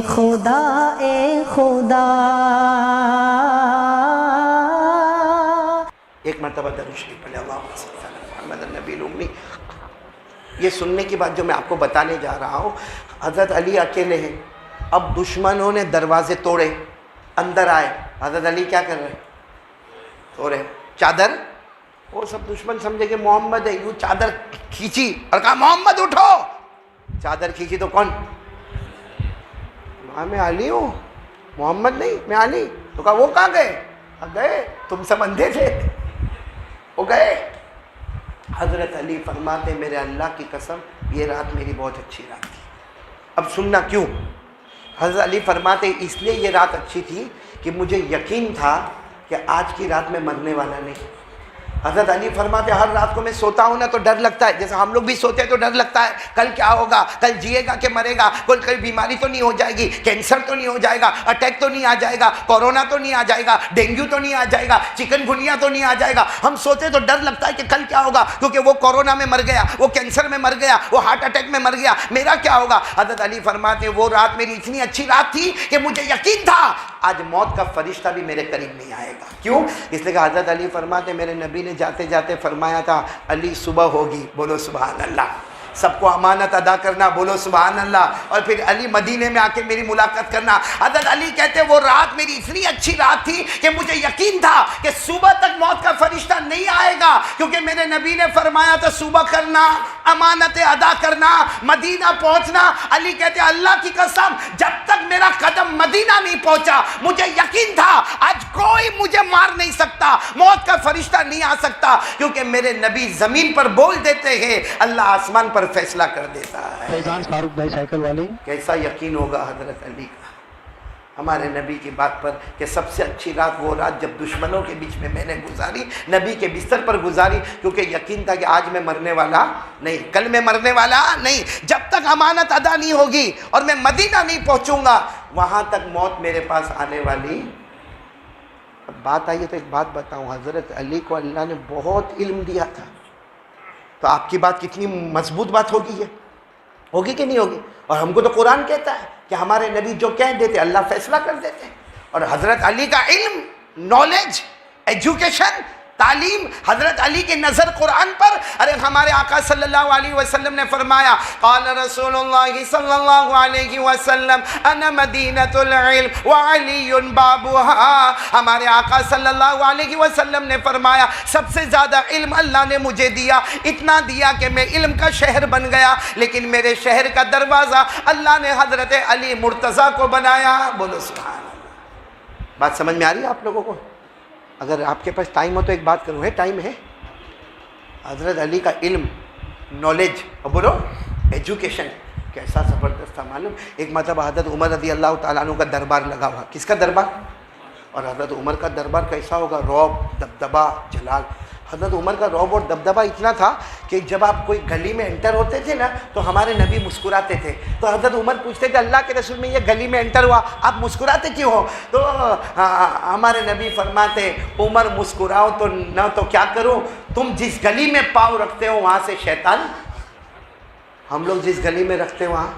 خدا اے خدا. ایک مرتبہ درود شریف پڑھیں اللہم صلی علی محمد النبی الامی. یہ سننے کی بات جو میں آپ کو بتانے جا رہا ہوں، حضرت علی اکیلے ہیں. اب دشمنوں نے دروازے توڑے، اندر آئے. حضرت علی کیا کر رہے؟ توڑے چادر. وہ سب دشمن سمجھے کہ محمد ہے، یوں چادر کھینچی اور کہا محمد اٹھو. چادر کھینچی تو کون؟ میں علی ہوں، محمد نہیں، میں علی. تو کہا وہ کہاں گئے؟ گئے، تم سب اندھے تھے، وہ گئے. حضرت علی فرماتے میرے اللہ کی قسم یہ رات میری بہت اچھی رات تھی. اب سننا کیوں. حضرت علی فرماتے اس لیے یہ رات اچھی تھی کہ مجھے یقین تھا کہ آج کی رات میں مرنے والا نہیں. حضرت علی فرماتے ہر رات کو میں سوتا ہوں نا تو ڈر لگتا ہے، جیسے ہم لوگ بھی سوتے ہیں تو ڈر لگتا ہے کل کیا ہوگا، کل جیے گا کہ مرے گا، کوئی بیماری تو نہیں ہو جائے گی، کینسر تو نہیں ہو جائے گا، اٹیک تو نہیں آ جائے گا، کورونا تو نہیں آ جائے گا، ڈینگو تو نہیں آ جائے گا، چکن گنیا تو نہیں آ جائے گا. ہم سوتے تو ڈر لگتا ہے کہ کل کیا ہوگا، کیونکہ وہ کورونا میں مر گیا، وہ کینسر میں مر گیا، وہ ہارٹ اٹیک میں مر گیا، میرا کیا ہوگا. حضرت علی فرماتے وہ رات میری اتنی اچھی رات تھی کہ مجھے یقین تھا آج موت کا فرشتہ بھی میرے قریب نہیں آئے گا. کیوں؟ اس لیے کہ حضرت علی فرماتے میرے نبی نے جاتے جاتے فرمایا تھا علی صبح ہوگی، بولو سبحان اللہ. سب کو امانت ادا کرنا، بولو سبحان اللہ. اور پھر علی مدینے میں آ کے میری ملاقات کرنا. حضرت علی کہتے وہ رات میری اتنی اچھی رات تھی کہ مجھے یقین تھا کہ صبح تک موت کا فرشتہ نہیں آئے گا، کیونکہ میرے نبی نے فرمایا تھا صبح کرنا، امانتیں ادا کرنا، مدینہ پہنچنا. علی کہتے اللہ کی قسم جب تک میرا قدم مدینہ نہیں پہنچا مجھے یقین تھا آج کوئی مجھے مار نہیں سکتا، موت کا فرشتہ نہیں آ سکتا، کیونکہ میرے نبی زمین پر بول دیتے ہیں اللہ آسمان پر فیصلہ کر دیتا ہے. فیضان فاروق بھائی سائیکل والے، کیسا یقین ہوگا حضرت علی کا ہمارے نبی کی بات پر کہ سب سے اچھی رات وہ رات جب دشمنوں کے بیچ میں نے گزاری، نبی کے بستر پر گزاری، کیونکہ یقین تھا کہ آج میں مرنے والا نہیں، کل میں مرنے والا نہیں. جب تک امانت ادا نہیں ہوگی اور میں مدینہ نہیں پہنچوں گا وہاں تک موت میرے پاس آنے والی. اب بات آئیے تو ایک بات بتاؤں، حضرت علی کو اللہ نے بہت علم دیا تھا، تو آپ کی بات کتنی مضبوط بات ہوگی، یہ ہوگی کہ نہیں ہوگی. اور ہم کو تو قرآن کہتا ہے کہ ہمارے نبی جو کہہ دیتے اللہ فیصلہ کر دیتے. اور حضرت علی کا علم، نالج، ایجوکیشن، تعلیم، حضرت علی کی نظر قرآن پر. ارے ہمارے آقا صلی اللہ علیہ وسلم نے فرمایا قال رسول اللہ صلی اللہ علیہ وسلم انا مدینۃ العلم وعلی بابها. ہمارے آقا صلی اللہ علیہ وسلم نے فرمایا سب سے زیادہ علم اللہ نے مجھے دیا، اتنا دیا کہ میں علم کا شہر بن گیا، لیکن میرے شہر کا دروازہ اللہ نے حضرت علی مرتضیٰ کو بنایا. بولو سبحان اللہ. بات سمجھ میں آ رہی ہے آپ لوگوں کو؟ اگر آپ کے پاس ٹائم ہو تو ایک بات کروں، ہے ٹائم ہے؟ حضرت علی کا علم، نالج، اور بولو ایجوکیشن کیسا زبردست تھا معلوم. ایک مرتبہ حضرت عمر رضی اللہ تعالیٰ عنہ کا دربار لگا ہوا. کس کا دربار؟ اور حضرت عمر کا دربار کیسا ہوگا؟ رعب، دبدبہ، جلال. حضرت عمر کا رعب اور دبدبہ اتنا تھا کہ جب آپ کوئی گلی میں انٹر ہوتے تھے نا تو ہمارے نبی مسکراتے تھے. تو حضرت عمر پوچھتے تھے اللہ کے رسول میں یہ گلی میں انٹر ہوا آپ مسکراتے کیوں ہو؟ تو ہمارے نبی فرماتے عمر مسکراؤ تو نہ تو کیا کروں، تم جس گلی میں پاؤں رکھتے ہو وہاں سے شیطان، ہم لوگ جس گلی میں رکھتے ہیں وہاں.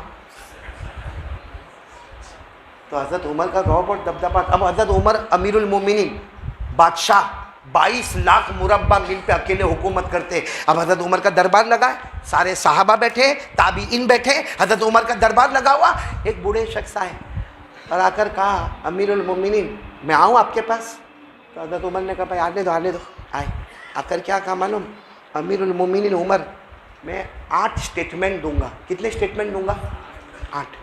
تو حضرت عمر کا رعب اور دبدبہ. اب حضرت عمر امیر المومنین، بادشاہ، 22 لاکھ مربع میل پہ اکیلے حکومت کرتے. اب حضرت عمر کا دربار لگا ہے، سارے صحابہ بیٹھے، تابعین بیٹھے، حضرت عمر کا دربار لگا ہوا. ایک بوڑھے شخص آئے اور آ کر کہا امیر المومنین میں آؤں آپ کے پاس؟ تو حضرت عمر نے کہا بھائی آنے دو. آئے آ کر کیا کہا معلوم؟ امیر المومنین عمر میں 8 اسٹیٹمنٹ دوں گا. کتنے اسٹیٹمنٹ دوں گا؟ 8.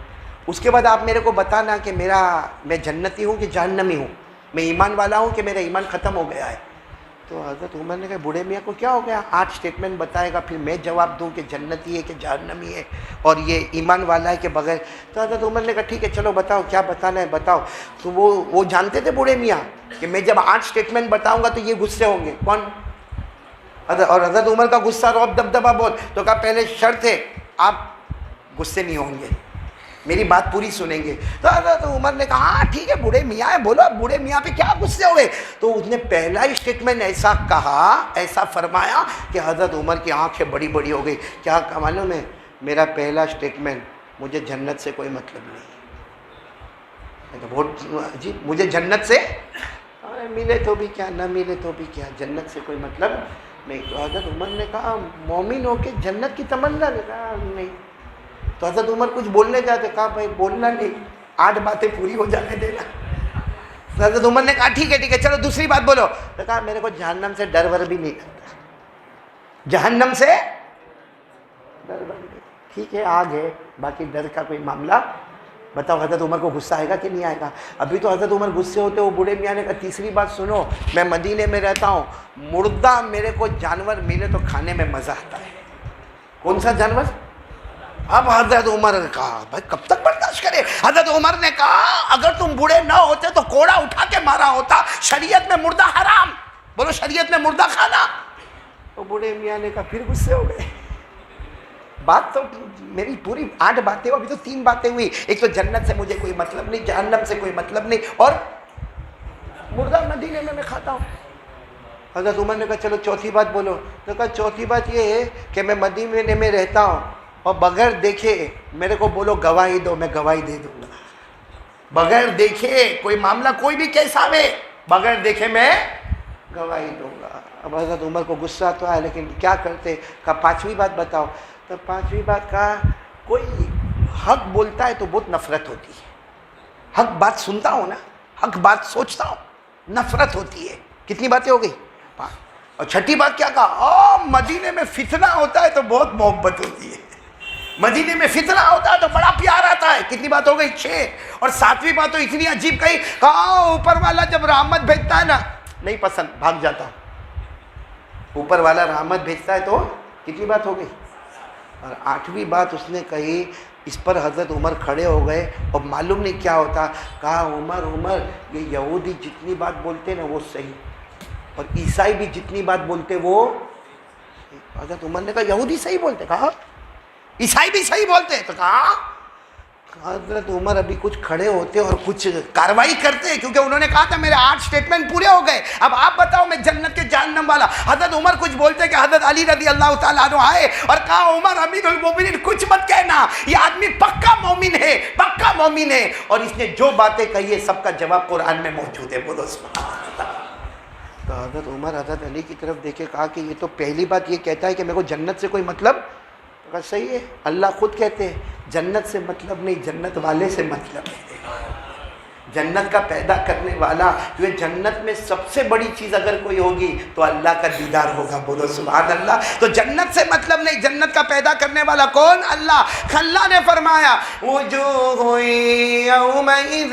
اس کے بعد آپ میرے کو بتانا کہ میں جنتی ہوں کہ جہنمی ہوں، میں ایمان والا ہوں کہ میرا ایمان ختم ہو گیا ہے. تو حضرت عمر نے کہا بوڑھے میاں کو کیا ہو گیا، 8 اسٹیٹمنٹ بتائے گا پھر میں جواب دوں کہ جنتی ہے کہ جہنمی ہے اور یہ ایمان والا ہے کہ بغیر. تو حضرت عمر نے کہا ٹھیک ہے چلو بتاؤ کیا بتانا ہے بتاؤ. تو وہ جانتے تھے بوڑھے میاں کہ میں جب 8 اسٹیٹمنٹ بتاؤں گا تو یہ غصے ہوں گے. کون؟ اور حضرت عمر کا غصہ رعب دبدبہ بہت. تو کہا پہلے شرط ہے آپ غصے نہیں ہوں گے، میری بات پوری سنیں گے. تو حضرت عمر نے کہا ہاں ٹھیک ہے بوڑھے میاں ہے، بولو بوڑھے میاں پہ کیا غصے ہوئے. تو اس نے پہلا ہی اسٹیٹمنٹ ایسا کہا، ایسا فرمایا کہ حضرت عمر کی آنکھیں بڑی بڑی ہو گئی. کیا معلوم ہے؟ میرا پہلا اسٹیٹمنٹ مجھے جنت سے کوئی مطلب نہیں. تو بہت عجیب، مجھے جنت سے ملے تو بھی کیا نہ ملے تو بھی کیا، جنت سے کوئی مطلب نہیں۔ تو حضرت عمر نے کہا مومن ہو کے جنت کی تمنا نے کہا نہیں۔ تو حضرت عمر کچھ بولنے جاتے، کہا بھائی بولنا نہیں، 8 باتیں پوری ہو جانے دینا۔ تو حضرت عمر نے کہا ٹھیک ہے چلو دوسری بات بولو۔ تو کہا میرے کو جہنم سے ڈر ور بھی نہیں کرتا، جہنم سے ڈر ور نہیں، ٹھیک ہے آگ ہے، باقی ڈر کا کوئی معاملہ بتاؤ۔ حضرت عمر کو غصہ آئے گا کہ نہیں آئے گا؟ ابھی تو حضرت عمر غصے ہوتے، وہ بوڑھے میاں نے کہا تیسری بات سنو، میں مدینے میں رہتا ہوں، مردہ میرے کو جانور ملے تو کھانے میں مزہ آتا ہے۔ کون سا جانور؟ اب حضرت عمر نے کہا بھائی کب تک برداشت کرے؟ حضرت عمر نے کہا اگر تم بوڑھے نہ ہوتے تو کوڑا اٹھا کے مارا ہوتا، شریعت میں مردہ حرام، بولو شریعت میں مردہ کھانا۔ تو بوڑھے میاں نے کہا پھر غصے ہو گئے۔ بات تو میری پوری 8 باتیں، ابھی تو 3 باتیں ہوئی، ایک تو جنت سے مجھے کوئی مطلب نہیں، جہنم سے کوئی مطلب نہیں، اور مردہ مدینے میں کھاتا ہوں۔ حضرت عمر نے کہا چلو چوتھی بات بولو۔ تو کہا چوتھی بات یہ ہے کہ میں مدینے میں رہتا ہوں اور بغیر دیکھے میرے کو بولو گواہی دو، میں گواہی دے دوں گا۔ بغیر دیکھے کوئی معاملہ کوئی بھی کیسا ہوے، بغیر دیکھے میں گواہی دوں گا۔ اب حضرت عمر کو غصہ تو آیا لیکن کیا کرتے؟ کہا 5ویں بات بتاؤ۔ تو 5ویں بات کہا کوئی حق بولتا ہے تو بہت نفرت ہوتی ہے، حق بات سنتا ہوں نا، حق بات سوچتا ہوں، نفرت ہوتی ہے۔ کتنی باتیں ہو گئی؟ 5۔ اور 6ٹھی بات کیا کہا؟ مدینے میں فتنہ ہوتا ہے تو بہت محبت ہوتی ہے، مدینے میں فتنہ ہوتا ہے تو بڑا پیار آتا ہے۔ کتنی بات ہو گئی؟ 6۔ اور 7ویں بات تو اتنی عجیب کہی، کہا اوپر والا جب رحمت بھیجتا ہے نا نہیں پسند، بھاگ جاتا ہوں۔ اوپر والا رحمت بھیجتا ہے تو کتنی بات ہو گئی؟ اور 8ویں بات اس نے کہی، اس پر حضرت عمر کھڑے ہو گئے اور معلوم نہیں کیا ہوتا، کہا عمر یہ یہودی جتنی بات بولتے نا وہ صحیح، اور عیسائی بھی جتنی بات بولتے وہ۔ حضرت عمر نے کہا یہودی صحیح بولتے؟ کہا عیسائی بھی صحیح بولتے؟ تو کہا حضرت عمر ابھی کچھ کھڑے ہوتے اور کچھ کاروائی کرتے، کیونکہ انہوں نے کہا تھا میرے 8 سٹیٹمنٹ پورے ہو گئے، اب آپ بتاؤ میں جنت کے جہنم والا۔ حضرت عمر کچھ بولتے کہ حضرت علی رضی اللہ تعالیٰ عنہ آئے اور کہا عمر امیر المومنین کچھ مت کہنا، یہ آدمی پکا مومن ہے، پکا مومن ہے، اور اس نے جو باتیں کہی ہے سب کا جواب قرآن میں موجود ہے، بولو سبحان اللہ۔ تو حضرت عمر حضرت علی کی طرف دیکھے، کہا کہ یہ تو پہلی بات یہ کہتا ہے کہ میرے کو جنت سے کوئی مطلب، کہا صحیح ہے، اللہ خود کہتے ہیں جنت سے مطلب نہیں، جنت والے سے مطلب ہے، جنت کا پیدا کرنے والا۔ کیونکہ جنت میں سب سے بڑی چیز اگر کوئی ہوگی تو اللہ کا دیدار ہوگا، بولو سبحان اللہ۔ تو جنت سے مطلب نہیں، جنت کا پیدا کرنے والا کون؟ اللہ۔ اللہ نے فرمایا وجوہ یومئذ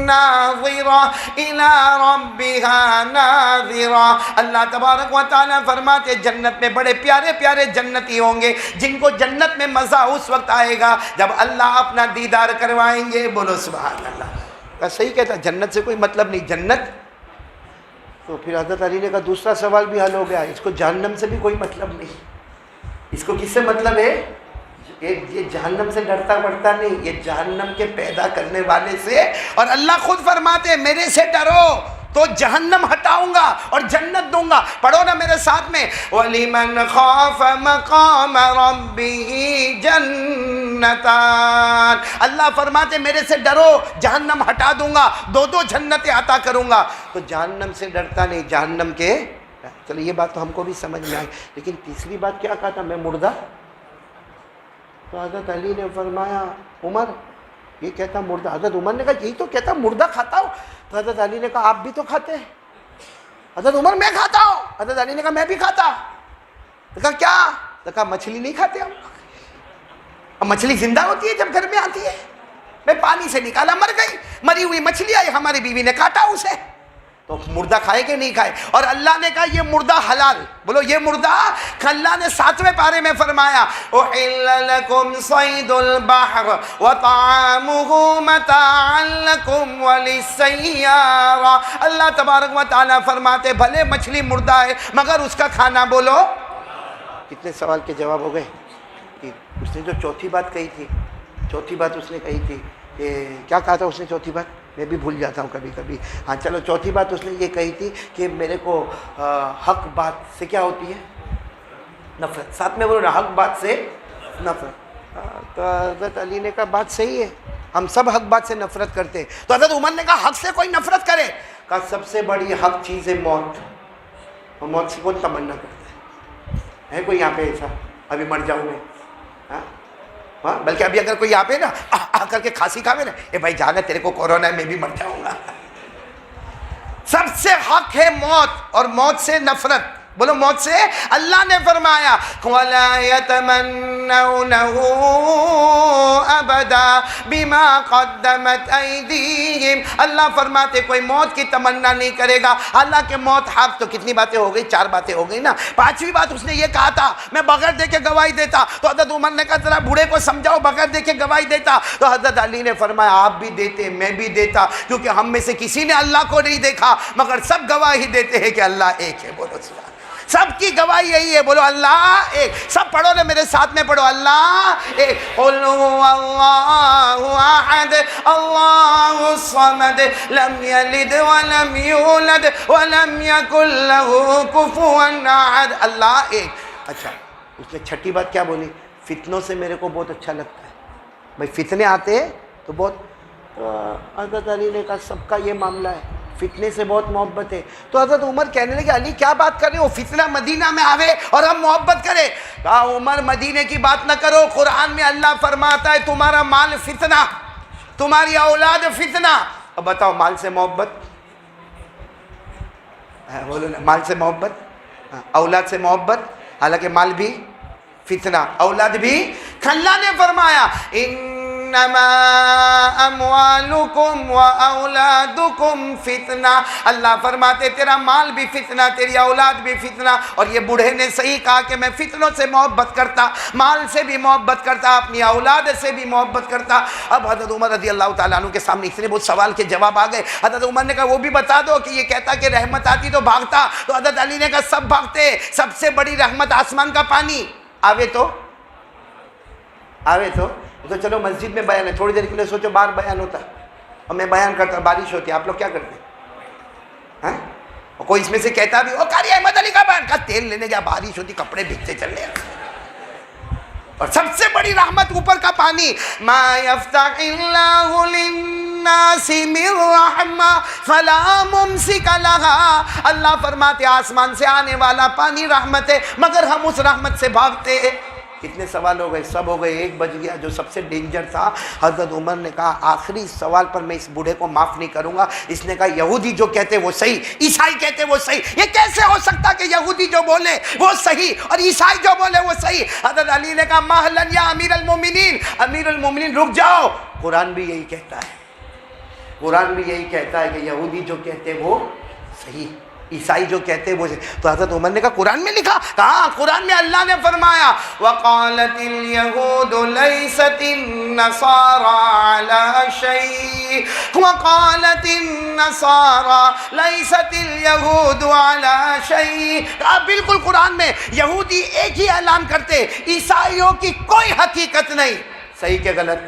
ناظرہ الی ربہا ناظرہ۔ اللہ تبارک و تعالیٰ فرماتے جنت میں بڑے پیارے پیارے جنتی ہوں گے جن کو جنت میں مزہ اس وقت آئے گا جب اللہ اپنا دیدار کروائیں گے، بولو سبحان اللہ۔ صحیح کہتا جنت سے کوئی مطلب نہیں، جنت۔ تو پھر حضرت علی نے کہا دوسرا سوال بھی حل ہو گیا، اس کو جہنم سے بھی کوئی مطلب نہیں، اس کو کس سے مطلب ہے؟ یہ جہنم سے ڈرتا بڑھتا نہیں، یہ جہنم کے پیدا کرنے والے سے۔ اور اللہ خود فرماتے ہیں میرے سے ڈرو تو جہنم ہٹاؤں گا اور جنت دوں گا۔ پڑھو نا میرے ساتھ میں، وَلِمَنْ خَافَ مَقَامَ رَبِّهِ جَنَّتَانِ۔ اللہ فرماتے میرے سے ڈرو جہنم ہٹا دوں گا، 2 جنتیں عطا کروں گا۔ تو جہنم سے ڈرتا نہیں، جہنم کے۔ چلو یہ بات تو ہم کو بھی سمجھ میں آئی، لیکن تیسری بات کیا کہا تھا؟ میں مردہ۔ تو حضرت علی نے فرمایا عمر یہ کہتا مردہ۔ حضرت عمر نے کہا یہی تو کہتا مردہ کھاتا ہوں۔ تو حضرت علی نے کہا آپ بھی تو کھاتے ہیں۔ حضرت عمر میں کھاتا ہوں۔ حضرت علی نے کہا میں بھی کھاتا۔ تو کہا کیا؟ تو کہا مچھلی نہیں کھاتے ہم۔ اب مچھلی زندہ ہوتی ہے جب گھر میں آتی ہے، میں پانی سے نکالا مر گئی، مری ہوئی مچھلی آئی، ہماری بیوی نے کاٹا اسے، تو مردہ کھائے کہ نہیں کھائے؟ اور اللہ نے کہا یہ مردہ حلال، بولو یہ مردہ۔ اللہ نے 7ویں پارے میں فرمایا احل لکم صید البحر وطعامہ متاعا لکم وللسیارہ۔ اللہ تبارک و تعالیٰ فرماتے بھلے مچھلی مردہ ہے مگر اس کا کھانا، بولو کتنے سوال کے جواب ہو گئے؟ اس نے جو چوتھی بات کہی تھی، چوتھی بات اس نے کہی تھی کہ کیا کہا تھا اس نے؟ چوتھی بات میں بھی بھول جاتا ہوں کبھی کبھی۔ ہاں چلو چوتھی بات اس نے یہ کہی تھی کہ میرے کو حق بات سے کیا ہوتی ہے؟ نفرت۔ ساتھ میں بولو نا حق بات سے نفرت۔ تو حضرت علی نے کہا بات صحیح ہے، ہم سب حق بات سے نفرت کرتے ہیں. تو حضرت عمر نے کہا حق سے کوئی نفرت کرے. کہا سب سے بڑی حق چیز ہے موت. اور موت سے کون تمنا کرتا ہے کوئی یہاں پہ ایسا ابھی مر جاؤں میں؟ ہاں بلکہ ابھی اگر کوئی یہاں پہ نا آ کر کے کھانسی کھاوے نا، اے بھائی جانا تیرے کو کورونا ہے میں بھی مر جاؤں گا. سب سے حق ہے موت اور موت سے نفرت. بولو موت سے. اللہ نے فرمایا وَلَا يَتَمَنَّوْنَهُ أَبَدًا بِمَا قَدَّمَتْ أَيْدِيهِمْ. اللہ فرماتے کوئی موت کی تمنا نہیں کرے گا. حالانکہ موت حق. تو کتنی باتیں ہو گئی؟ 4 باتیں ہو گئی نا. 5ویں بات اس نے یہ کہا تھا میں بغیر دیکھے گواہی دیتا. تو حضرت عمر نے کہا ذرا بوڑھے کو سمجھاؤ بغیر دیکھے گواہی دیتا. تو حضرت علی نے فرمایا آپ بھی دیتے میں بھی دیتا، کیونکہ ہم میں سے کسی نے اللہ کو نہیں دیکھا مگر سب گواہی دیتے ہیں کہ اللہ ایک ہے. بولو سبحان. سب کی گواہی یہی ہے. بولو اللہ ایک. سب پڑھو نا میرے ساتھ میں پڑھو اللہ ایک. قل هو اللہ احد اللہ الصمد لم یلد ولم یولد ولم یکن له کفوا احد. اللہ ایک. اچھا اس نے چھٹی بات کیا بولی؟ فتنوں سے میرے کو بہت اچھا لگتا ہے. بھائی فتنے آتے ہیں تو بہت. حضرت علی نے کہا سب کا یہ معاملہ ہے، فتنے سے بہت محبت ہے. تو حضرت عمر کہنے لگے علی کیا بات کر رہے ہو؟ فتنہ مدینہ میں آوے اور ہم محبت کرے. کہا عمر مدینے کی بات نہ کرو. قرآن میں اللہ فرماتا ہے تمہارا مال فتنہ، تمہاری اولاد فتنہ. اب بتاؤ مال سے محبت، بولو نا مال سے محبت، اولاد سے محبت. حالانکہ مال بھی فتنہ، اولاد بھی. اللہ نے فرمایا انما اموالکم و اولادکم فتنہ. اللہ فرماتے تیرا مال بھی فتنہ، تیری اولاد بھی فتنہ. اور یہ بوڑھے نے صحیح کہا کہ میں فتنوں سے محبت کرتا، مال سے بھی محبت کرتا، اپنی اولاد سے بھی محبت کرتا. اب حضرت عمر رضی اللہ تعالیٰ عنہ کے سامنے اتنے بہت سوال کے جواب آ گئے. حضرت عمر نے کہا وہ بھی بتا دو کہ یہ کہتا کہ رحمت آتی تو بھاگتا. تو حضرت علی نے کہا سب بھاگتے. سب سے بڑی رحمت آسمان کا پانی آوے تو چلو مسجد میں بیان ہے، تھوڑی دیر کے لیے سوچو باہر بیان ہوتا اور میں بیان کرتا، بارش ہوتی، آپ لوگ کیا کرتے ہیں؟ کوئی اس میں سے کہتا بھی وہ قاری احمد علی کا بیان کا تیل لینے گیا، بارش ہوتی کپڑے بھیجتے چل رہے. اور سب سے بڑی رحمت اوپر کا پانی. ما یفتح اللہ للناس من رحمہ فلا ممسک لہا. اللہ فرماتے آسمان سے آنے والا پانی رحمت ہے مگر ہم اس رحمت سے بھاگتے ہیں. کتنے سوال ہو گئے؟ سب ہو گئے. ایک بچ گیا جو سب سے ڈینجر تھا. حضرت عمر نے کہا آخری سوال پر میں اس بوڑھے کو معاف نہیں کروں گا. اس نے کہا یہودی جو کہتے وہ صحیح، عیسائی کہتے وہ صحیح. یہ کیسے ہو سکتا کہ یہودی جو بولے وہ صحیح اور عیسائی جو بولے وہ صحیح؟ حضرت علی نے کہا مہلن یا امیر المومنین، امیر المومنین رک جاؤ. قرآن بھی یہی کہتا ہے، قرآن بھی یہی کہتا ہے کہ یہودی جو کہتے وہ صحیح، عیسائی جو کہتے وہ. تو حضرت عمر نے کہا قرآن میں لکھا؟ کہا قرآن میں اللہ نے فرمایا وَقَالَتِ الْيَهُودُ لَيْسَتِ النَّصَارَى عَلَى شَيْءٍ وَقَالَتِ النَّصَارَى لَيْسَتِ الْيَهُودُ عَلَى شَيْءٍ. کہا بالکل قرآن میں یہودی ایک ہی اعلان کرتے، عیسائیوں کی کوئی حقیقت نہیں. صحیح کہ غلط؟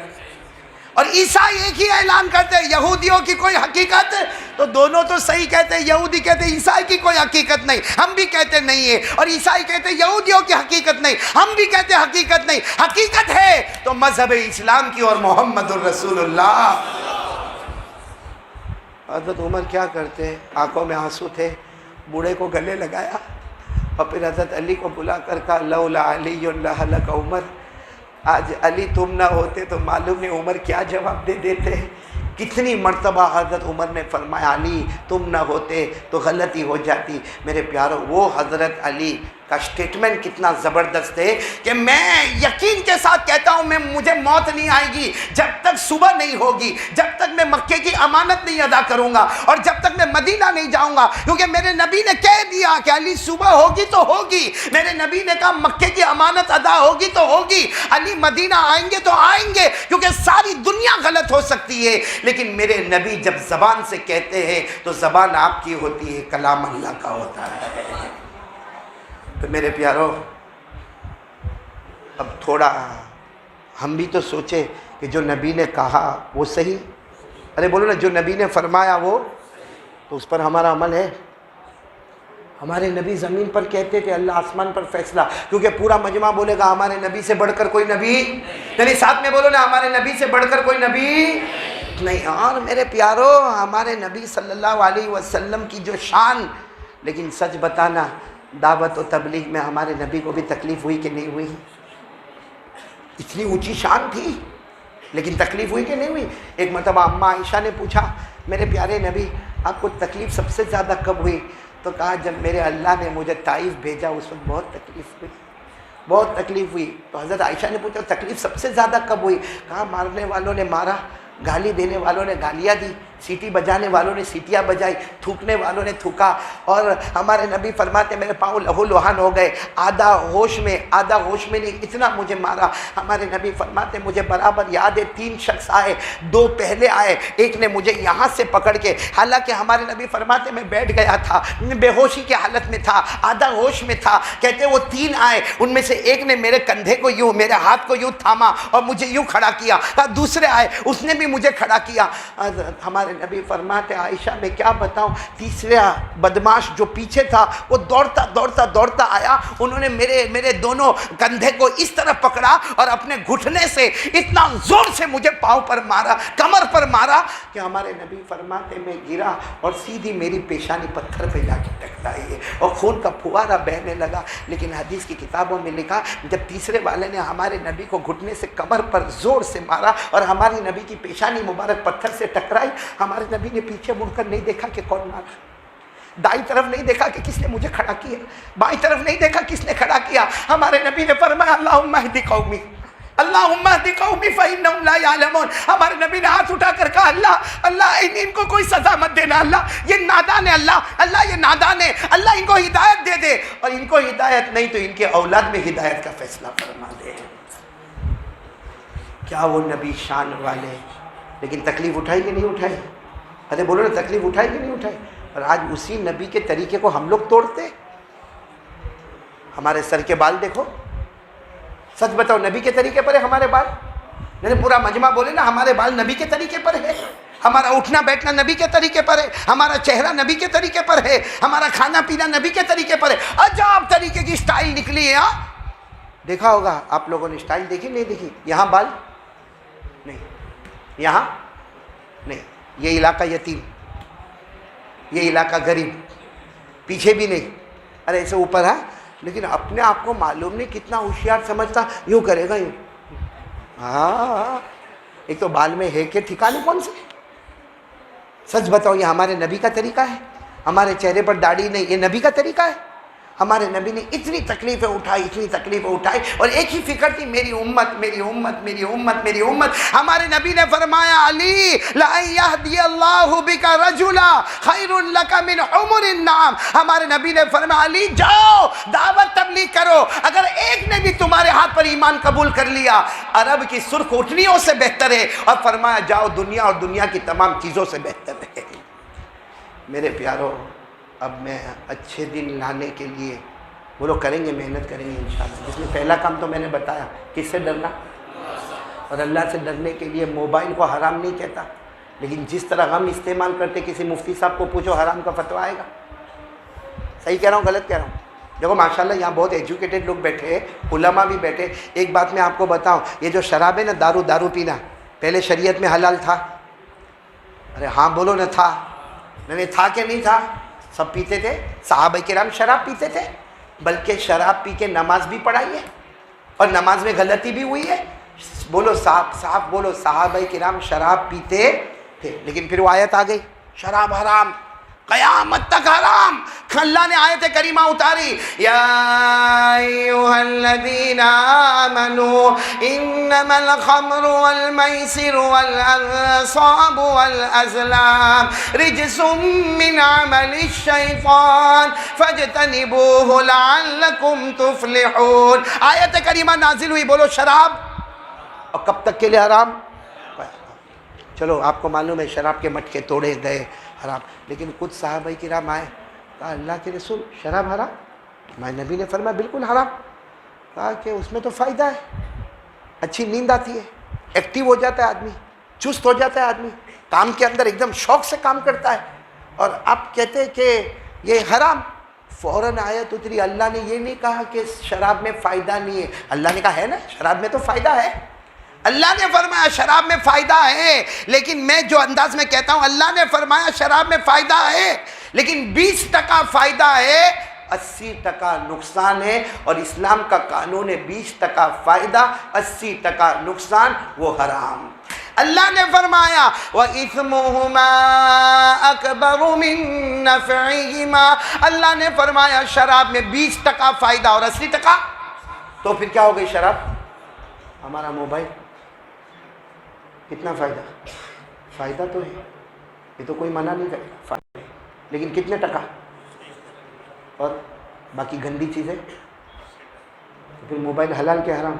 اور عیسائی ایک ہی اعلان کرتے یہودیوں کی کوئی حقیقت. تو دونوں تو صحیح کہتے، یہودی کہتے عیسائی کی کوئی حقیقت نہیں، ہم بھی کہتے نہیں ہے. اور عیسائی کہتے یہودیوں کی حقیقت نہیں، ہم بھی کہتے حقیقت نہیں. حقیقت ہے تو مذہب اسلام کی اور محمد الرسول اللہ. حضرت عمر کیا کرتے؟ آنکھوں میں آنسو تھے، بوڑھے کو گلے لگایا اور پھر حضرت علی کو بلا کر کہا لولا علی لہلک عمر. آج علی تم نہ ہوتے تو معلوم نہیں عمر کیا جواب دے دیتے. کتنی مرتبہ حضرت عمر نے فرمایا علی تم نہ ہوتے تو غلطی ہو جاتی. میرے پیارو وہ حضرت علی کا سٹیٹمنٹ کتنا زبردست ہے کہ میں یقین کے ساتھ کہتا ہوں مجھے موت نہیں آئے گی جب تک صبح نہیں ہوگی، جب تک میں مکے کی امانت نہیں ادا کروں گا اور جب تک میں مدینہ نہیں جاؤں گا. کیونکہ میرے نبی نے کہہ دیا کہ علی صبح ہوگی تو ہوگی. میرے نبی نے کہا مکے کی امانت ادا ہوگی تو ہوگی. علی مدینہ آئیں گے تو آئیں گے، کیونکہ ساری دنیا غلط ہو سکتی ہے لیکن میرے نبی جب زبان سے کہتے ہیں تو زبان آپ کی ہوتی ہے، کلام اللہ کا ہوتا ہے. تو میرے پیارو اب تھوڑا ہم بھی تو سوچے کہ جو نبی نے کہا وہ صحیح. ارے بولو نا جو نبی نے فرمایا وہ، تو اس پر ہمارا عمل ہے. ہمارے نبی زمین پر کہتے تھے اللہ آسمان پر فیصلہ، کیونکہ پورا مجمع بولے گا ہمارے نبی سے بڑھ کر کوئی نبی، یعنی ساتھ میں بولو نا ہمارے نبی سے بڑھ کر کوئی نبی نہیں۔ اور میرے پیارو ہمارے نبی صلی اللہ علیہ وسلم کی جو شان، لیکن سچ بتانا دعوت و تبلیغ میں ہمارے نبی کو بھی تکلیف ہوئی کہ نہیں ہوئی؟ اتنی اونچی شان تھی لیکن تکلیف ہوئی کہ نہیں ہوئی؟ ایک مرتبہ اماں عائشہ نے پوچھا میرے پیارے نبی آپ کو تکلیف سب سے زیادہ کب ہوئی؟ تو کہا جب میرے اللہ نے مجھے طائف بھیجا اس وقت بہت تکلیف ہوئی، بہت تکلیف ہوئی۔ تو حضرت عائشہ نے پوچھا تکلیف سب سے زیادہ کب ہوئی؟ کہا مارنے والوں نے مارا، گالی دینے والوں نے گالیاں دی، سیٹی بجانے والوں نے سیٹیاں بجائی، تھوکنے والوں نے تھوکا، اور ہمارے نبی فرماتے میرے پاؤں لہو لہان ہو گئے، آدھا ہوش میں نہیں، اتنا مجھے مارا۔ ہمارے نبی فرماتے مجھے برابر یاد ہے 3 شخص آئے، 2 پہلے آئے، ایک نے مجھے یہاں سے پکڑ کے، حالانکہ ہمارے نبی فرماتے میں بیٹھ گیا تھا، بے ہوشی کی حالت میں تھا، آدھا ہوش میں تھا، کہتے وہ 3 آئے، ان میں سے ایک نے میرے کندھے کو یوں، میرے ہاتھ کو یوں تھاما اور مجھے یوں کھڑا کیا، دوسرے آئے اس نے بھی مجھے کھڑا کیا۔ ہمارے نبی فرماتے عائشہ میں کیا بتاؤں، تیسرا بدماش جو پیچھے تھا وہ دوڑتا آیا، انہوں نے میرے دونوں کندھے کو اس طرح پکڑا اور اپنے گھٹنے سے اتنا زور سے مجھے پاؤں پر مارا، کمر پر مارا کہ ہمارے نبی فرماتے میں گرا اور سیدھی میری پیشانی پتھر پہ جا کے ٹکرائی ہے اور خون کا پھوارا بہنے لگا۔ لیکن حدیث کی کتابوں میں لکھا جب تیسرے والے نے ہمارے نبی کو گھٹنے سے کمر پر زور سے مارا اور ہماری نبی کی پیشانی مبارک پتھر سے ٹکرائی، ہمارے نبی نے پیچھے مڑ کر نہیں دیکھا کہ کون مارا، دائیں طرف نہیں دیکھا کہ کس نے مجھے کھڑا کیا، بائیں طرف نہیں دیکھا کس نے کھڑا کیا۔ ہمارے نبی نے فرمایا اللہم اہد قومی، اللہم اہد قومی فإنہم لا یعلمون۔ ہمارے نبی نے ہاتھ اٹھا کر کہا اللہ ان کو کوئی سزا مت دینا، اللہ یہ نادان ہے، اللہ یہ نادان ہے، اللہ ان کو ہدایت دے دے، اور ان کو ہدایت نہیں تو ان کے اولاد میں ہدایت کا فیصلہ فرما دے۔ کیا وہ نبی شان والے، لیکن تکلیف اٹھائی کہ نہیں اٹھائی؟ ارے بولو نا تکلیف اٹھائی کہ نہیں اٹھائی؟ اور آج اسی نبی کے طریقے کو ہم لوگ توڑتے۔ ہمارے سر کے بال دیکھو، سچ بتاؤ نبی کے طریقے پر ہے ہمارے بال؟ نہیں پورا مجمع بولے نا ہمارے بال نبی کے طریقے پر ہے، ہمارا اٹھنا بیٹھنا نبی کے طریقے پر ہے، ہمارا چہرہ نبی کے طریقے پر ہے، ہمارا کھانا پینا نبی کے طریقے پر ہے۔ عجب طریقے کی سٹائل نکلی ہے۔ دیکھا ہوگا آپ لوگوں نے سٹائل دیکھی نہیں دیکھی؟ یہاں بال نہیں، یہاں نہیں، یہ علاقہ یتیم، یہ علاقہ غریب، پیچھے بھی نہیں، ارے ایسے اوپر ہے، لیکن اپنے آپ کو معلوم نہیں کتنا ہوشیار سمجھتا، یوں کرے گا یوں۔ ہاں ایک تو بال میں ہے کہ ٹھکانے کون سے؟ سچ بتاؤ یہ ہمارے نبی کا طریقہ ہے؟ ہمارے چہرے پر داڑھی نہیں، یہ نبی کا طریقہ ہے؟ ہمارے نبی نے اتنی تکلیفیں اٹھائی اور ایک ہی فکر تھی میری امت میری امت میری امت میری امت۔ ہمارے نبی نے فرمایا علی لَأَن يَهْدِيَ اللَّهُ بِكَ رَجُلًا خَيْرٌ لَكَ مِنْ حُمُرِ النَّعَمِ۔ ہمارے نبی نے فرمایا علی جاؤ دعوت تبلیغ کرو، اگر ایک نے بھی تمہارے ہاتھ پر ایمان قبول کر لیا عرب کی سرخ اٹھنیوں سے بہتر ہے، اور فرمایا جاؤ دنیا اور دنیا کی تمام چیزوں سے بہتر ہے۔ میرے پیارو اب میں اچھے دن لانے کے لیے بولو کریں گے، محنت کریں گے انشاءاللہ۔ جس میں پہلا کام تو میں نے بتایا کس سے ڈرنا، اور اللہ سے ڈرنے کے لیے موبائل کو حرام نہیں کہتا، لیکن جس طرح ہم استعمال کرتے کسی مفتی صاحب کو پوچھو حرام کا فتویٰ آئے گا۔ صحیح کہہ رہا ہوں غلط کہہ رہا ہوں؟ دیکھو ماشاءاللہ یہاں بہت ایجوکیٹڈ لوگ بیٹھے ہیں، علماء بھی بیٹھے۔ ایک بات میں آپ کو بتاؤں، یہ جو شراب ہے نا دارو پینا پہلے شریعت میں حلال تھا؟ ارے ہاں بولو نہ تھا؟ نہیں تھا کہ نہیں تھا؟ سب پیتے تھے، صحابہ کرام شراب پیتے تھے، بلکہ شراب پی کے نماز بھی پڑھائی ہے اور نماز میں غلطی بھی ہوئی ہے۔ بولو صاحب بولو، صحابہ کرام شراب پیتے تھے، لیکن پھر وہ آیت آ گئی شراب حرام، قیامت تک حرام۔ اللہ نے آیت کریمہ اتاری یا ایھا الذین آمنوا انما الخمر والمیسر والانصاب والازلام رجس من عمل الشیطان فاجتنبوه لعلکم تفلحون۔ آیت کریمہ نازل ہوئی، بولو شراب، اور کب تک کے لیے حرام؟ چلو آپ کو معلوم ہے شراب کے مٹکے توڑے گئے حرام، لیکن کچھ صحابہ کرام آئے، کہا اللہ کے رسول شراب حرام؟ ہمارے نبی نے فرمایا بالکل حرام۔ کہا کہ اس میں تو فائدہ ہے، اچھی نیند آتی ہے، ایکٹیو ہو جاتا ہے آدمی، چست ہو جاتا ہے آدمی، کام کے اندر ایک دم شوق سے کام کرتا ہے، اور آپ کہتے ہیں کہ یہ حرام؟ فوراً آیت اتری. اللہ نے یہ نہیں کہا کہ شراب میں فائدہ نہیں ہے. اللہ نے کہا ہے نا شراب میں تو فائدہ ہے. اللہ نے فرمایا شراب میں فائدہ ہے، لیکن میں جو انداز میں کہتا ہوں، اللہ نے فرمایا شراب میں فائدہ ہے لیکن 20% فائدہ ہے، 80% نقصان ہے. اور اسلام کا قانون ہے 20% فائدہ 80% نقصان، وہ حرام. اللہ نے فرمایا وَإِثْمُهُمَا أَكْبَرُ مِن نَفْعِهِمَا. اللہ نے فرمایا شراب میں 20% فائدہ اور 80%. تو پھر کیا ہو گئی شراب؟ ہمارا موبائل کتنا فائدہ تو ہے، یہ تو کوئی منع نہیں کرے فائدہ، لیکن کتنے ٹکا؟ اور باقی گندی چیزیں. پھر موبائل حلال کے حرام.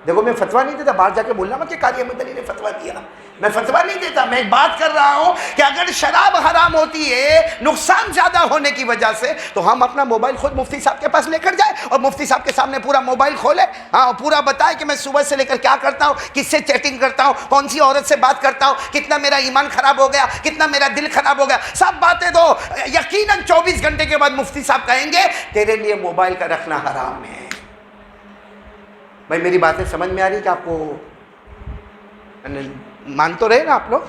دیکھو میں فتویٰ نہیں دیتا، باہر جا کے بولنا مت کہ قاری احمد علی نے فتویٰ دیا. میں فتویٰ نہیں دیتا، میں بات کر رہا ہوں کہ اگر شراب حرام ہوتی ہے نقصان زیادہ ہونے کی وجہ سے، تو ہم اپنا موبائل خود مفتی صاحب کے پاس لے کر جائیں اور مفتی صاحب کے سامنے پورا موبائل کھولے، ہاں پورا بتائے کہ میں صبح سے لے کر کیا کرتا ہوں، کس سے چیٹنگ کرتا ہوں، کون سی عورت سے بات کرتا ہوں، کتنا میرا ایمان خراب ہو گیا، کتنا میرا دل خراب ہو گیا، سب باتیں دو. یقیناً 24 گھنٹے کے بعد مفتی صاحب کہیں گے تیرے لیے موبائل کا رکھنا حرام ہے. بھائی میری باتیں سمجھ میں آ رہی کہ آپ کو مان تو رہے نا آپ لوگ؟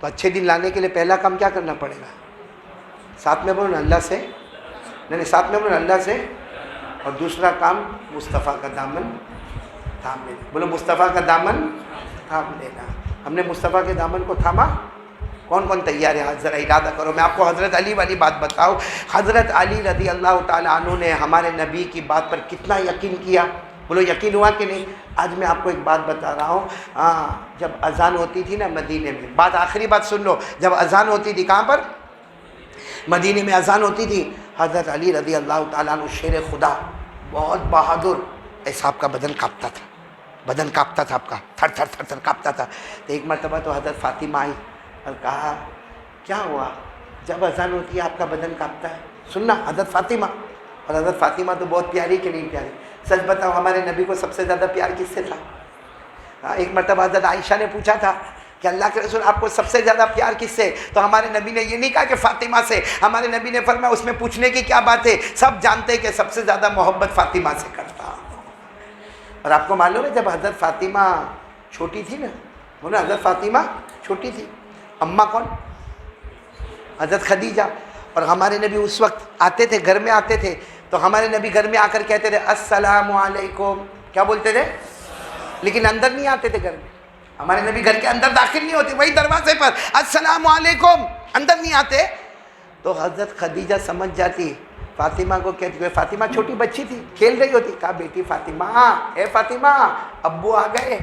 تو اچھے دن لانے کے لیے پہلا کام کیا کرنا پڑے گا؟ ساتھ میں بولو اللہ سے، نہیں ساتھ میں بولو اللہ سے. اور دوسرا کام مصطفیٰ کا دامن تھام لینا. بولو مصطفیٰ کا دامن تھام لینا. ہم نے مصطفیٰ کے دامن کو تھاما. کون کون تیار ہے؟ ذرا ارادہ کرو. میں آپ کو حضرت علی والی بات بتاؤں. حضرت علی رضی اللہ تعالیٰ عنہ نے ہمارے نبی کی بات پر کتنا یقین کیا. بولو یقین ہوا کہ نہیں؟ آج میں آپ کو ایک بات بتا رہا ہوں. جب اذان ہوتی تھی نا مدینے میں، بات آخری بات سن لو، جب اذان ہوتی تھی کہاں پر؟ مدینے میں اذان ہوتی تھی. حضرت علی رضی اللہ تعالیٰ عنہ شیر خدا، بہت بہادر، ایسا آپ کا بدن کانپتا تھا، بدن کانپتا تھا آپ کا، تھر تھر تھر تھر کانپتا تھا. تو ایک مرتبہ تو حضرت فاطمہ آئی اور کہا کیا ہوا جب اذان ہوتی ہے آپ کا بدن کانپتا ہے؟ سننا حضرت فاطمہ. اور حضرت فاطمہ تو بہت پیاری کہ نہیں پیاری؟ سچ بتاؤ ہمارے نبی کو سب سے زیادہ پیار کس سے تھا؟ ایک مرتبہ حضرت عائشہ نے پوچھا تھا کہ اللہ کے رسول آپ کو سب سے زیادہ پیار کس سے؟ تو ہمارے نبی نے یہ نہیں کہا کہ فاطمہ سے. ہمارے نبی نے فرمایا اس میں پوچھنے کی کیا بات ہے، سب جانتے کہ سب سے زیادہ محبت فاطمہ سے کرتا ہوں. اور آپ کو معلوم ہے جب حضرت فاطمہ چھوٹی تھی نا، بولے حضرت فاطمہ چھوٹی تھی، اماں کون؟ حضرت خدیجہ. اور ہمارے نبی اس وقت آتے تھے، گھر میں آتے تھے، تو ہمارے نبی گھر میں آ کر کہتے تھے السلام علیکم. کیا بولتے تھے؟ لیکن اندر نہیں آتے تھے گھر میں. ہمارے نبی گھر کے اندر داخل نہیں ہوتے، وہی دروازے پر السلام علیکم، اندر نہیں آتے. تو حضرت خدیجہ سمجھ جاتی، فاطمہ کو کہتی ہوئے، فاطمہ چھوٹی بچی تھی کھیل رہی ہوتی، کہا بیٹی فاطمہ، اے فاطمہ ابو آ گئے،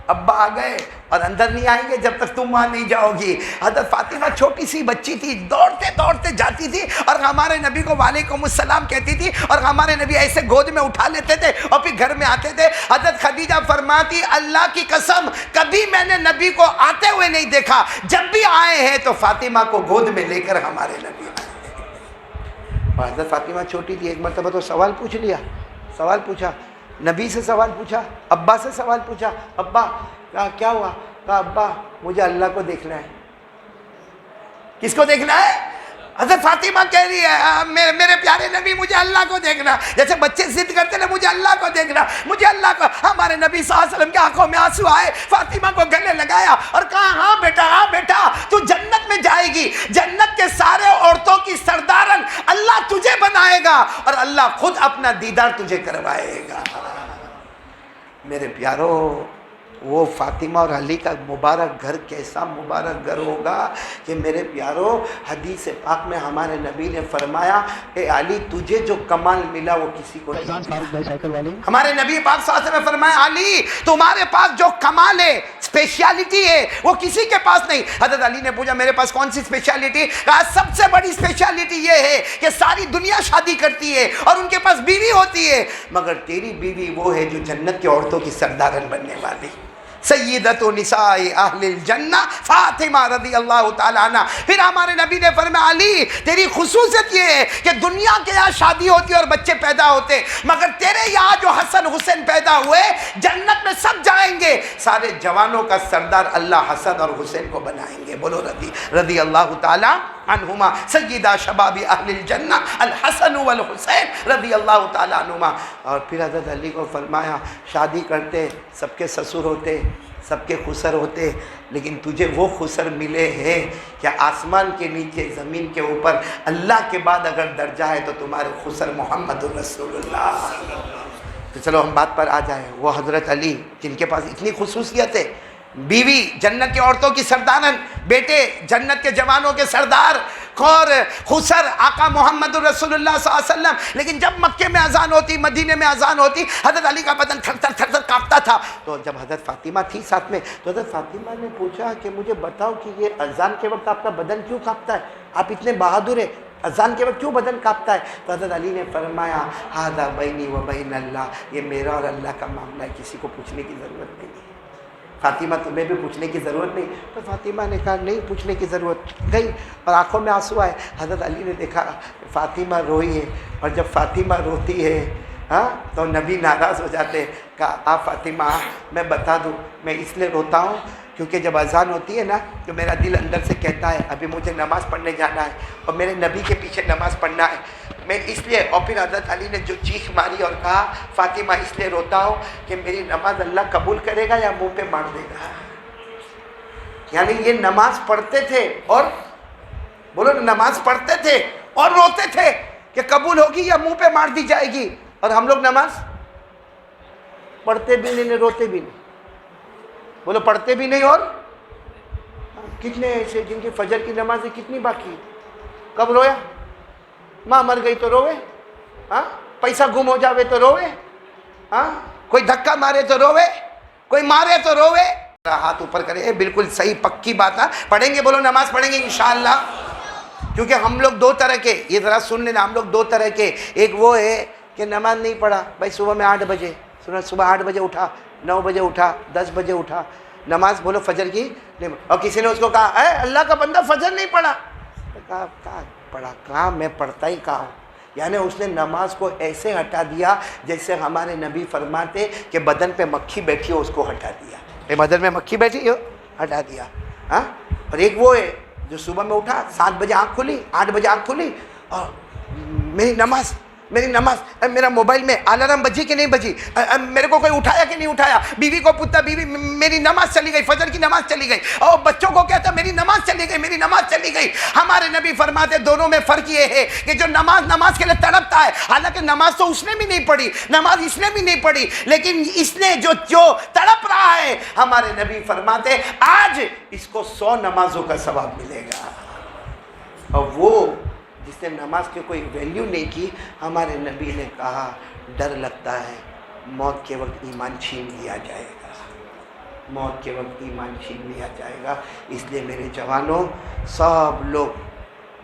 ابا آ گئے، اور اندر نہیں آئیں گے جب تک تم وہاں نہیں جاؤ گی. حضرت فاطمہ چھوٹی سی بچی تھی، دوڑتے دوڑتے جاتی تھی اور ہمارے نبی کو وعلیکم السلام کہتی تھی، اور ہمارے نبی ایسے گود میں اٹھا لیتے تھے اور پھر گھر میں آتے تھے. حضرت خدیجہ فرماتی اللہ کی قسم کبھی میں نے نبی کو آتے ہوئے نہیں دیکھا، جب بھی آئے ہیں تو فاطمہ کو گود میں لے کر ہمارے نبی آئے. اور حضرت فاطمہ چھوٹی تھی. ایک مرتبہ تو سوال پوچھ لیا، سوال پوچھا، نبی سے سوال پوچھا، ابا سے سوال پوچھا. ابا کہا کیا ہوا؟ کہا ابا مجھے اللہ کو دیکھنا ہے. کس کو دیکھنا ہے؟ حضرت فاطمہ کہہ رہی ہے میرے پیارے نبی مجھے اللہ کو دیکھنا. جیسے بچے ضد کرتے ہیں مجھے اللہ کو دیکھنا، مجھے اللہ کو. ہمارے نبی صلی اللہ علیہ وسلم کی آنکھوں میں آنسو آئے، فاطمہ کو گلے لگایا اور کہا ہاں بیٹا تو جنت میں جائے گی، جنت کے سارے عورتوں کی سردارن اللہ تجھے بنائے گا اور اللہ خود اپنا دیدار تجھے کروائے گا. میرے پیارو، وہ فاطمہ اور علی کا مبارک گھر کیسا مبارک گھر ہوگا کہ میرے پیارو، حدیث پاک میں ہمارے نبی نے فرمایا اے علی تجھے جو کمال ملا وہ کسی کو نہیں ملا. ہمارے نبی پاک صلی اللہ علیہ وسلم نے فرمایا علی تمہارے پاس جو کمال ہے، اسپیشیالٹی ہے، وہ کسی کے پاس نہیں. حضرت علی نے پوچھا میرے پاس کون سی اسپیشیالٹی؟ کہا سب سے بڑی اسپیشیالٹی یہ ہے کہ ساری دنیا شادی کرتی ہے اور ان کے پاس بیوی ہوتی ہے، مگر تیری بیوی وہ ہے جو جنت کی عورتوں کی سردارن بننے والی. سیدۃ نساء اہل الجنہ فاطمہ رضی اللہ تعالیٰ عنہ۔ پھر ہمارے نبی نے فرمایا علی تیری خصوصیت یہ ہے کہ دنیا کے یہاں شادی ہوتی ہے اور بچے پیدا ہوتے، مگر تیرے یہاں جو حسن حسین پیدا ہوئے جنت میں سب جائیں گے، سارے جوانوں کا سردار اللہ حسن اور حسین کو بنائیں گے۔ بولو رضی اللہ تعالیٰ عنہما سیدہ شباب اہل الجنہ الحسن والحسین رضی اللہ تعالیٰ عنہما۔ اور پھر حضرت علی کو فرمایا شادی کرتے سب کے سسر ہوتے، سب کے خسر ہوتے، لیکن تجھے وہ خسر ملے ہیں کہ آسمان کے نیچے زمین کے اوپر اللہ کے بعد اگر درجہ ہے تو تمہارے خسر محمد رسول اللہ۔ تو چلو ہم بات پر آ جائیں، وہ حضرت علی جن کے پاس اتنی خصوصیت ہے، بیوی جنت کی عورتوں کی سردارن، بیٹے جنت کے جوانوں کے سردار، اور خسر آقا محمد رسول اللہ صلی اللہ علیہ وسلم۔ لیکن جب مکے میں اذان ہوتی، مدینے میں اذان ہوتی، حضرت علی کا بدن تھر تھر تھر تھر کانپتا تھا۔ تو جب حضرت فاطمہ تھی ساتھ میں تو حضرت فاطمہ نے پوچھا کہ مجھے بتاؤ کہ یہ اذان کے وقت آپ کا بدن کیوں کانپتا ہے، آپ اتنے بہادر ہیں، اذان کے وقت کیوں بدن کانپتا ہے؟ تو حضرت علی نے فرمایا ھذا بینی و بین اللہ، یہ میرا اور اللہ کا معاملہ ہے، کسی کو پوچھنے کی ضرورت نہیں ہے۔ فاطمہ تمہیں بھی پوچھنے کی ضرورت نہیں۔ تو فاطمہ نے کہا نہیں پوچھنے کی ضرورت، گئی اور آنکھوں میں آنسو آئے۔ حضرت علی نے دیکھا فاطمہ روئی ہے، اور جب فاطمہ روتی ہے تو نبی ناراض ہو جاتے۔ کہا آپ فاطمہ میں بتا دوں میں اس لیے روتا ہوں کیونکہ جب اذان ہوتی ہے نا تو میرا دل اندر سے کہتا ہے ابھی مجھے نماز پڑھنے جانا ہے اور میرے نبی کے پیچھے نماز پڑھنا ہے، میں اس لیے۔ اور پھر حضرت علی نے جو چیخ ماری اور کہا فاطمہ اس لیے روتا ہوں کہ میری نماز اللہ قبول کرے گا یا منہ پہ مار دے گا۔ یعنی یہ نماز پڑھتے تھے اور بولو نماز پڑھتے تھے اور روتے تھے کہ قبول ہوگی یا منہ پہ مار دی جائے گی، اور ہم لوگ نماز پڑھتے بھی نہیں روتے بھی نہیں۔ بولو پڑھتے بھی نہیں اور کتنے ایسے جن کی فجر کی نمازیں کتنی باقی، کب رویا؟ ماں مر گئی تو روے، پیسہ گم ہو جاوے تو روے، کوئی دھکا مارے تو روے، کوئی مارے تو روے۔ ہاتھ اوپر کرے، بالکل صحیح پکی بات ہے، پڑھیں گے، بولو نماز پڑھیں گے انشاءاللہ۔ کیونکہ ہم لوگ دو طرح کے، یہ ذرا سن لینا، ہم لوگ دو طرح کے، ایک وہ ہے کہ نماز نہیں پڑھا بھائی، صبح میں 8 بجے صبح 8 بجے اٹھا، 9 بجے اٹھا، 10 بجے اٹھا، نماز بولو فجر کی نہیں، اور کسی نے اس کو کہا اے اللہ کا بندہ فجر نہیں پڑھا، کہا پڑھا کہاں، میں پڑھتا ہی کہا ہوں۔ یعنی اس نے نماز کو ایسے ہٹا دیا جیسے ہمارے نبی فرماتے کہ بدن پہ مکھی بیٹھی ہو اس کو ہٹا دیا، بدن میں مکھی بیٹھی ہو ہٹا دیا۔ اور ایک وہ ہے جو صبح میں اٹھا، 7 بجے آنکھ کھلی، 8 بجے آنکھ کھلی، اور میری نماز میرا موبائل میں الارم بجی کہ نہیں بجی، میرے کو کوئی اٹھایا کہ نہیں اٹھایا، بیوی کو پوچھتا بیوی میری نماز چلی گئی، فجر کی نماز چلی گئی، اور بچوں کو کہتا میری نماز چلی گئی، میری نماز چلی گئی۔ ہمارے نبی فرماتے دونوں میں فرق یہ ہے کہ جو نماز کے لیے تڑپتا ہے، حالانکہ نماز تو اس نے بھی نہیں پڑھی، نماز اس نے بھی نہیں پڑھی، لیکن اس نے جو تڑپ رہا ہے، ہمارے نبی فرماتے آج اس کو 100 نمازوں کا ثواب ملے گا۔ اور وہ جس نے نماز کی کوئی ویلیو نہیں کی، ہمارے نبی نے کہا ڈر لگتا ہے موت کے وقت ایمان چھین لیا جائے گا، موت کے وقت ایمان چھین لیا جائے گا۔ اس لیے میرے جوانوں سب لوگ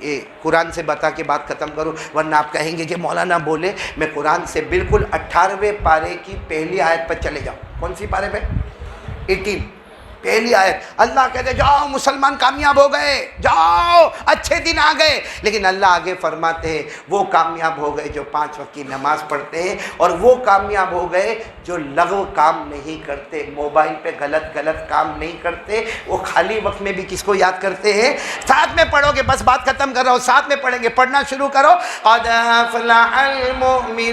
یہ قرآن سے بتا کے بات ختم کرو، ورنہ آپ کہیں گے کہ مولانا بولے، میں قرآن سے بالکل 18ویں پارے کی پہلی آیت پر چلے جاؤں۔ کون سی پارے پہ؟ 18 پہلی آیت۔ اللہ کہتے جاؤ مسلمان کامیاب ہو گئے، جاؤ اچھے دن آ گئے، لیکن اللہ آگے فرماتے ہیں وہ کامیاب ہو گئے جو 5 وقت کی نماز پڑھتے ہیں، اور وہ کامیاب ہو گئے جو لغو کام نہیں کرتے، موبائل پہ غلط کام نہیں کرتے، وہ خالی وقت میں بھی کس کو یاد کرتے ہیں۔ ساتھ میں پڑھو گے، بس بات ختم کر رہا ہوں، ساتھ میں پڑھیں گے، پڑھنا شروع کرو۔ قد افلح المؤمنون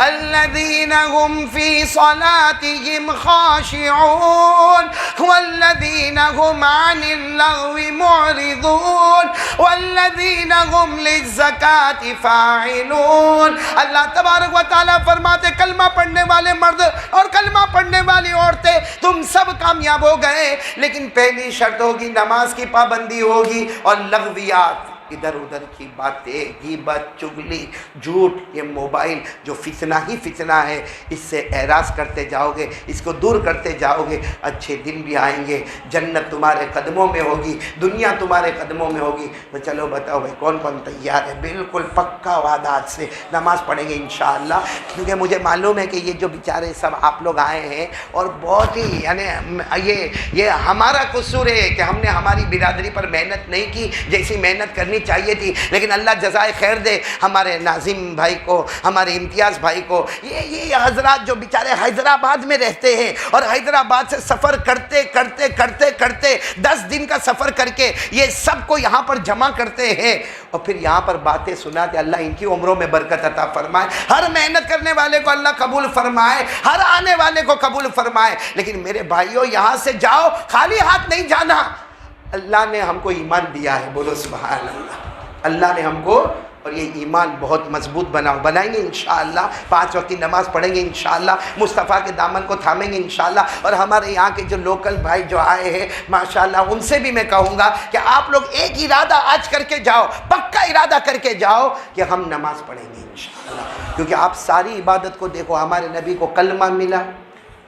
الذين هم في صلاتهم خاشعون والذين هم عن اللغو معرضون والذين هم للزكاة فاعلون۔ اللہ تبارک و تعالیٰ فرماتے کلمہ پڑھنے والے مرد اور کلمہ پڑھنے والی عورتیں تم سب کامیاب ہو گئے، لیکن پہلی شرط ہوگی نماز کی پابندی ہوگی اور لغویات ادھر ادھر کی باتیں، غیبت، چگلی، جھوٹ، یہ موبائل جو فتنہ ہی فتنہ ہے، اس سے اعراض کرتے جاؤ گے، اس کو دور کرتے جاؤ گے، اچھے دن بھی آئیں گے، جنت تمہارے قدموں میں ہوگی، دنیا تمہارے قدموں میں ہوگی۔ تو چلو بتاؤ بھائی کون کون تیار ہے؟ بالکل پکا وعدہ آج سے نماز پڑھیں گے انشاءاللہ، کیونکہ مجھے معلوم ہے کہ یہ جو بیچارے سب آپ لوگ آئے ہیں، اور بہت ہی یعنی یہ ہمارا قصور ہے کہ ہم نے ہماری برادری پر محنت نہیں کی جیسی محنت کرنی چاہیے تھی، لیکن اللہ جزائے خیر دے ہمارے ناظم بھائی کو، ہمارے امتیاز بھائی کو، یہ حضرات جو بیچارے حیدرآباد میں رہتے ہیں اور حیدرآباد سے سفر کرتے کرتے کرتے کرتے 10 دن کا سفر کر کے یہ سب کو یہاں پر جمع کرتے ہیں اور پھر یہاں پر باتیں سناتے، اللہ ان کی عمروں میں برکت عطا فرمائے، ہر محنت کرنے والے کو اللہ قبول فرمائے، ہر آنے والے کو قبول فرمائے۔ لیکن میرے بھائیوں یہاں سے جاؤ خالی ہاتھ نہیں جانا، اللہ نے ہم کو ایمان دیا ہے، بولو سبحان اللہ، اللہ نے ہم کو، اور یہ ایمان بہت مضبوط بنائیں گے انشاءاللہ، 5 وقت کی نماز پڑھیں گے انشاءاللہ، مصطفیٰ کے دامن کو تھامیں گے انشاءاللہ، اور ہمارے یہاں کے جو لوکل بھائی جو آئے ہیں ماشاءاللہ ان سے بھی میں کہوں گا کہ آپ لوگ ایک ارادہ آج کر کے جاؤ، پکا ارادہ کر کے جاؤ کہ ہم نماز پڑھیں گے انشاءاللہ، کیونکہ آپ ساری عبادت کو دیکھو، ہمارے نبی کو کلمہ ملا،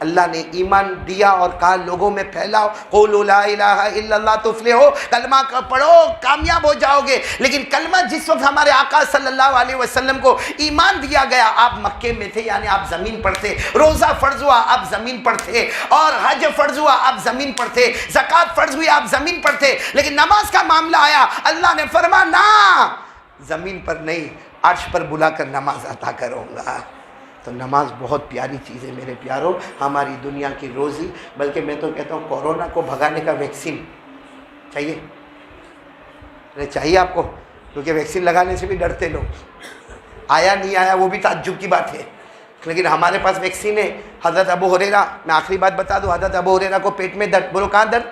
اللہ نے ایمان دیا اور کہا لوگوں میں پھیلاؤ، قولوا لا الہ الا اللہ تفلحوا، کلمہ پڑھو کامیاب ہو جاؤ گے۔ لیکن کلمہ جس وقت ہمارے آقا صلی اللہ علیہ وسلم کو ایمان دیا گیا، آپ مکے میں تھے یعنی آپ زمین پر تھے، روزہ فرض ہوا آپ زمین پر تھے، اور حج فرض ہوا آپ زمین پر تھے، زکوٰۃ فرض ہوئی آپ زمین پر تھے، لیکن نماز کا معاملہ آیا، اللہ نے فرمایا نہ، زمین پر نہیں، عرش پر بلا کر نماز عطا کروں گا۔ تو نماز بہت پیاری چیز ہے میرے پیاروں، ہماری دنیا کی روزی، بلکہ میں تو کہتا ہوں کورونا کو بھگانے کا ویکسین چاہیے، چاہیے آپ کو، کیونکہ ویکسین لگانے سے بھی ڈرتے لوگ، آیا نہیں آیا وہ بھی تعجب کی بات ہے، لیکن ہمارے پاس ویکسین ہے۔ حضرت ابو ہریرہ، میں آخری بات بتا دوں، حضرت ابو ہریرہ کو پیٹ میں درد، بولو کہاں درد؟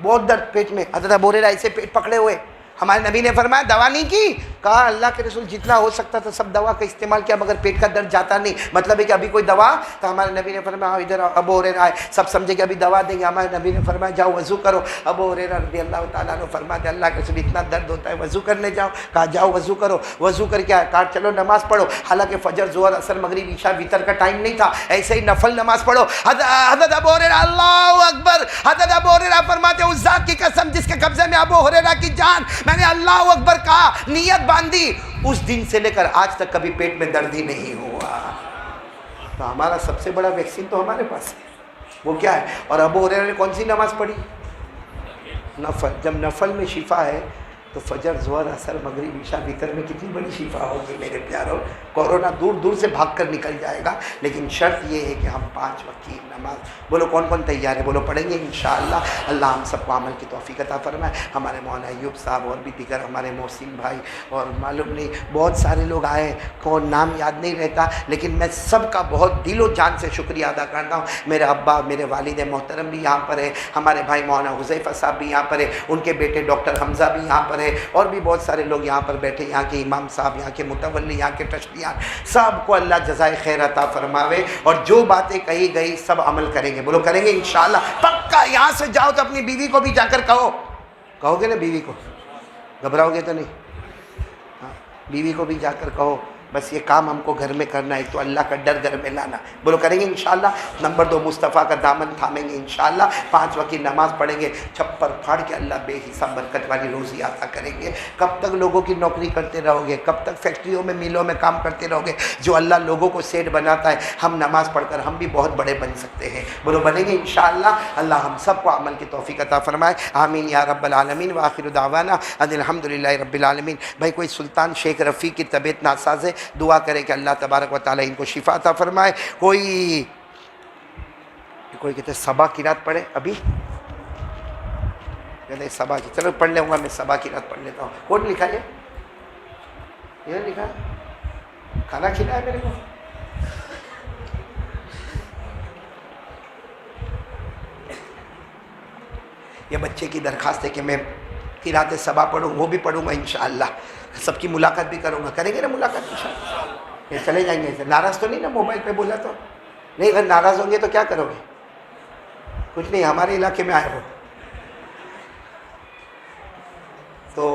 بہت درد پیٹ میں، حضرت ابو ہریرہ ایسے پیٹ پکڑے ہوئے، ہمارے نبی نے فرمایا دوا نہیں کی، کہا اللہ کے رسول جتنا ہو سکتا تھا سب دوا کا استعمال کیا مگر پیٹ کا درد جاتا نہیں، مطلب ہے کہ ابھی کوئی دوا؟ تو ہمارے نبی نے فرمایا ادھر ابو ہریرہ آئے، سب سمجھے کہ ابھی دوا دیں گے، ہمارے نبی نے فرمایا جاؤ وضو کرو، ابو ہریرہ رضی اللہ تعالیٰ عنہ فرماتے اللہ کے رسول اتنا درد ہوتا ہے وضو کرنے جاؤ، کہا جاؤ وضو کرو، وضو کر کے آئے، کہا چلو نماز پڑھو، حالانکہ فجر ظہر عصر مغرب عشاء وتر کا ٹائم نہیں تھا، ایسے ہی نفل نماز پڑھو۔ حضرت ابو ہریرہ اللہ اکبر، حضرت ابو ہریرہ فرماتے اس ذات کی قسم جس کے قبضے میں ابو ہریرہ کی جان، میں نے اللہ اکبر کہا، نیت باندھی، اس دن سے لے کر آج تک کبھی پیٹ میں درد ہی نہیں ہوا۔ تو ہمارا سب سے بڑا ویکسین تو ہمارے پاس ہے، وہ کیا ہے؟ اور ابو ہریرہ نے کون سی نماز پڑھی؟ نفل۔ جب نفل میں شفا ہے تو فجر ظہر عصر مغرب عشاء وتر میں کتنی بڑی شفا ہوگی میرے پیاروں۔ کورونا دور دور سے بھاگ کر نکل جائے گا، لیکن شرط یہ ہے کہ ہم 5 وقت کی نماز، بولو کون کون تیار ہے؟ بولو پڑھیں گے انشاءاللہ، اللہ ہم سب کو عمل کی توفیق عطا فرمائے۔ ہمارے مولانا ایوب صاحب اور بھی دیگر ہمارے محسن بھائی اور معلوم نہیں بہت سارے لوگ آئے، کون نام یاد نہیں رہتا، لیکن میں سب کا بہت دل و جان سے شکریہ ادا کرتا ہوں۔ میرے ابا میرے والد محترم بھی یہاں پر ہے، ہمارے بھائی مولانا حذیفہ صاحب بھی یہاں پر ہے، ان کے بیٹے ڈاکٹر حمزہ بھی یہاں پر ہے، اور بھی بہت سارے لوگ یہاں پر بیٹھے، یہاں کے امام صاحب، یہاں کے متولی، یہاں کے ٹرسٹیان، سب کو اللہ جزائے خیر عطا فرماوے، اور جو باتیں کہی گئی سب عمل کریں گے، بولو کریں گے انشاءاللہ پکا۔ یہاں سے جاؤ تو اپنی بیوی کو بھی جا کر کہو گے نا، بیوی کو گھبراؤ گے تو نہیں؟ ہاں بیوی کو بھی جا کر کہو بس یہ کام ہم کو گھر میں کرنا ہے، تو اللہ کا ڈر گھر میں لانا، بولو کریں گے انشاءاللہ۔ نمبر 2 مصطفیٰ کا دامن تھامیں گے انشاءاللہ، 5 وقت کی نماز پڑھیں گے، چھپر پھاڑ کے اللہ بے حساب برکت والی روزی عطا کریں گے۔ کب تک لوگوں کی نوکری کرتے رہو گے؟ کب تک فیکٹریوں میں میلوں میں کام کرتے رہو گے؟ جو اللہ لوگوں کو سیٹ بناتا ہے، ہم نماز پڑھ کر ہم بھی بہت بڑے بن سکتے ہیں، بولو بنیں گے انشاءاللہ۔ اللہ ہم سب کو عمل کی توفیق عطا فرمائے، آمین یا رب العالمین۔ وآخر دعوانا ان الحمدللہ رب العالمین۔ بھائی کوئی سلطان شیخ رفیع کی طبیعت ناساز ہے، دعا کرے کہ اللہ تبارک و تعالی ان کو شفا عطا فرمائے۔ کوئی کہتے صبا کی رات پڑھے، ابھی کہتے صبا کی، چلو پڑھ لوں گا میں، صبا کی رات پڑھ لیتا ہوں۔ کون لکھا یہ لکھا کھانا کھلایا میرے کو؟ یہ بچے کی درخواست ہے کہ میں قرات صبا پڑھوں، وہ بھی پڑھوں گا انشاءاللہ، سب کی ملاقات بھی کروں گا، کریں گے نا ملاقات انشاءاللہ؟ یہ چلے جائیں گے، ناراض تو نہیں نا موبائل پہ بولا تو نہیں؟ اگر ناراض ہوں گے تو کیا کرو گے؟ کچھ نہیں، ہمارے علاقے میں آئے ہو تو